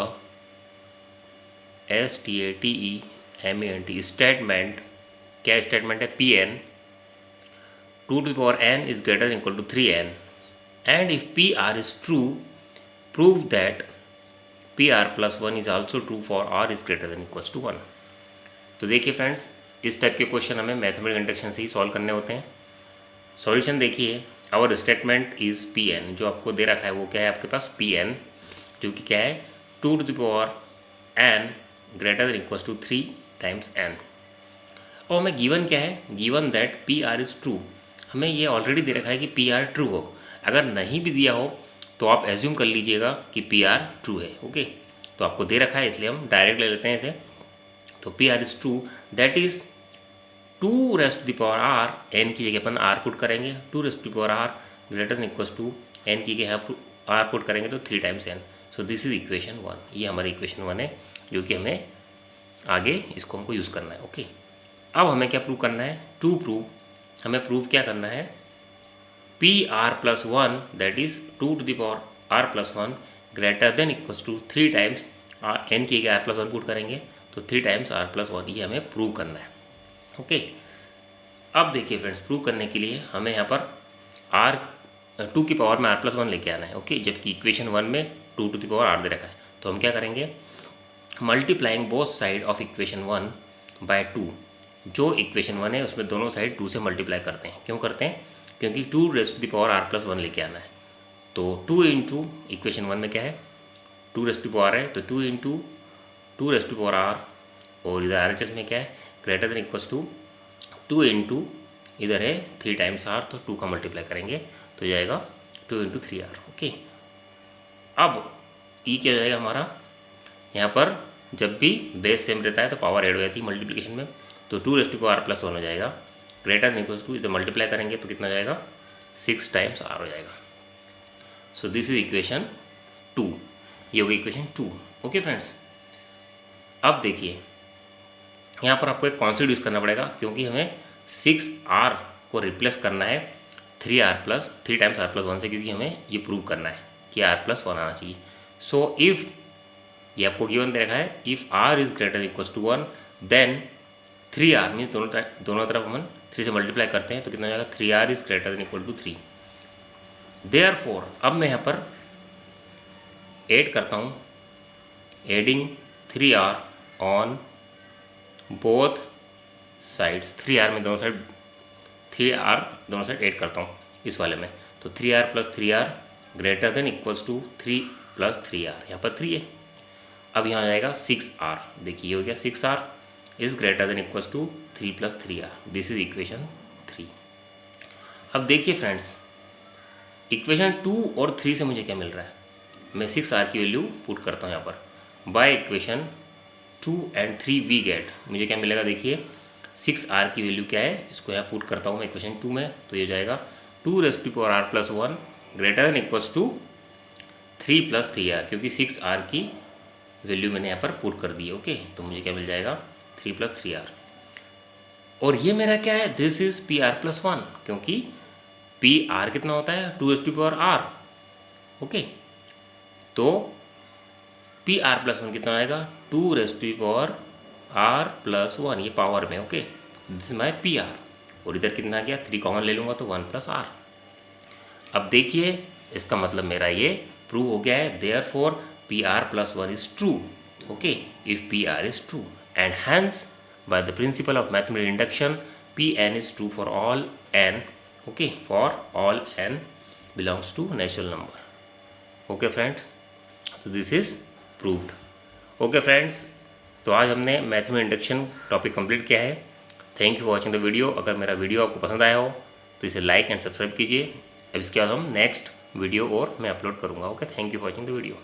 STATEMANT statement, क्या statement है, PN 2 to the power n is greater than equal to 3n, and if PR is true, prove that PR plus 1 is also true for R is greater than equals to 1. तो देखिए friends, इस type के question हमें mathematical induction से ही solve करने होते हैं। Solution देखिए, आवर स्टेटमेंट इज PN, जो आपको दे रखा है वो क्या है आपके पास PN, जो कि क्या है 2 to the power n greater than equals to 3 times n। और हमें गिवन क्या है, given that PR is true, हमें ये ऑलरेडी दे रखा है कि PR ट्रू हो। अगर नहीं भी दिया हो तो आप एज्यूम कर लीजिएगा कि PR ट्रू है। ओके, तो आपको दे रखा है इसलिए हम डायरेक्ट ले लेते हैं इसे। तो PR is true, that is 2 raise to the power R, n की जगह अपन R पुट करेंगे, 2 raise to the power R greater than equals to n की जगह R पुट करेंगे तो 3 times n। So this is equation 1, ये हमारी इक्वेशन 1 है जो कि हमें आगे इसको हमको यूज़ करना है। ओके, अब हमें क्या प्रूव करना है, टू प्रूव, हमें प्रूव क्या करना है, P R plus 1 that is 2 to the power R plus 1 greater than equals to 3 times n की जगह R प्लस 1 पुट करेंगे तो 3 टाइम्स R प्लस 1, ये हमें प्रूव करना है। ओके, अब देखिए फ्रेंड्स, प्रूव करने के लिए हमें यहाँ पर 2 की पावर में R प्लस 1 लेके आना है। ओके, जबकि इक्वेशन 1 में 2 टू द पावर R दे रखा है, तो हम क्या करेंगे, multiplying both side of equation 1 by 2, जो इक्वेशन 1 है उसमें दोनों साइड 2 से मल्टीप्लाई करते हैं। क्यों करते हैं, क्योंकि 2 raise to the power R plus 1 लेके आना है। तो 2 इंटू इक्वेशन 1 में क्या है 2 रेज़ टू पावर है, तो 2 इंटू 2 रेज़ टू पावर R, और इधर RHS में क्या है greater than equals to 2 into इधर है 3 टाइम्स R, तो 2 का मल्टीप्लाई करेंगे तो जाएगा 2 इंटू 3R। ओके, अब ई क्या हो जाएगा हमारा, यहाँ पर जब भी बेस सेम रहता है तो पावर ऐड हो जाती है मल्टीप्लिकेशन में, तो 2 raise to power R plus 1 हो जाएगा, ग्रेटर देन इक्वल्स टू इधर मल्टीप्लाई करेंगे तो कितना जाएगा 6 टाइम्स R हो जाएगा। सो दिस इज इक्वेशन 2, ये होगी इक्वेशन 2। ओके फ्रेंड्स, अब देखिए यहाँ पर आपको एक कॉन्सेप्ट यूज़ करना पड़ेगा, क्योंकि हमें 6R को रिप्लेस करना है 3 टाइम्स R प्लस 1 से, क्योंकि हमें ये प्रूव करना है कि R प्लस 1 आना चाहिए। सो इफ़ ये आपको गिवन दे रखा है, if R is greater equals to 1 then 3R means दोनों तरफ हम 3 से मल्टीप्लाई करते हैं तो कितना हो जाएगा 3R is greater than equal to 3। Therefore अब मैं यहाँ पर ऐड करता हूँ adding 3r on both sides, 3r में दोनों साइड 3r दोनों साइड ऐड करता हूँ इस वाले में, तो 3r plus 3r greater than equals to 3 plus 3r, यहाँ पर 3 है। अब यहाँ आ जाएगा 6r, देखिए ये हो गया 6r is greater than equals to 3 plus 3r, this is equation 3। अब देखिए फ्रेंड्स, इक्वेशन 2 और 3 से मुझे क्या मिल रहा है, मैं 6r की वैल्यू पुट करता हूँ यहाँ पर, by equation 2 and 3 we get, मुझे क्या मिलेगा देखिए 6r की वैल्यू क्या है, इसको यहाँ पुट करता हूँ मैं इक्वेशन 2 में, तो ये जाएगा 2 raise to power r plus 1 greater than equals to 3 plus 3r, क्योंकि 6r की वैल्यू मैंने यहाँ पर पुट कर दी है। ओके, तो मुझे क्या मिल जाएगा 3 प्लस 3r, और ये मेरा क्या है, this is P R plus 1, क्योंकि पी आर कितना होता है 2 raise to power r। Okay, तो पी आर प्लस 1 कितना आएगा 2 raise to power r plus 1, ये पावर में। Okay, this is my P R, और इधर कितना आ गया 3 कॉमन ले लूँगा तो 1 प्लस r। अब देखिए इसका मतलब मेरा ये प्रूव हो गया है, therefore P R plus 1 is true. Okay, if P R is true and hence by the principle of mathematical induction Pn is true for all n, okay, for all n belongs to natural number. Okay friends, so this is proved. Okay friends, तो आज हमने mathematical induction topic complete किया है। Thank you for watching the video. अगर मेरा video आपको पसंद आया हो तो इसे लाइक एंड सब्सक्राइब कीजिए। अब इसके बाद हम नेक्स्ट वीडियो और मैं अपलोड करूँगा। Okay, thank you for watching the video.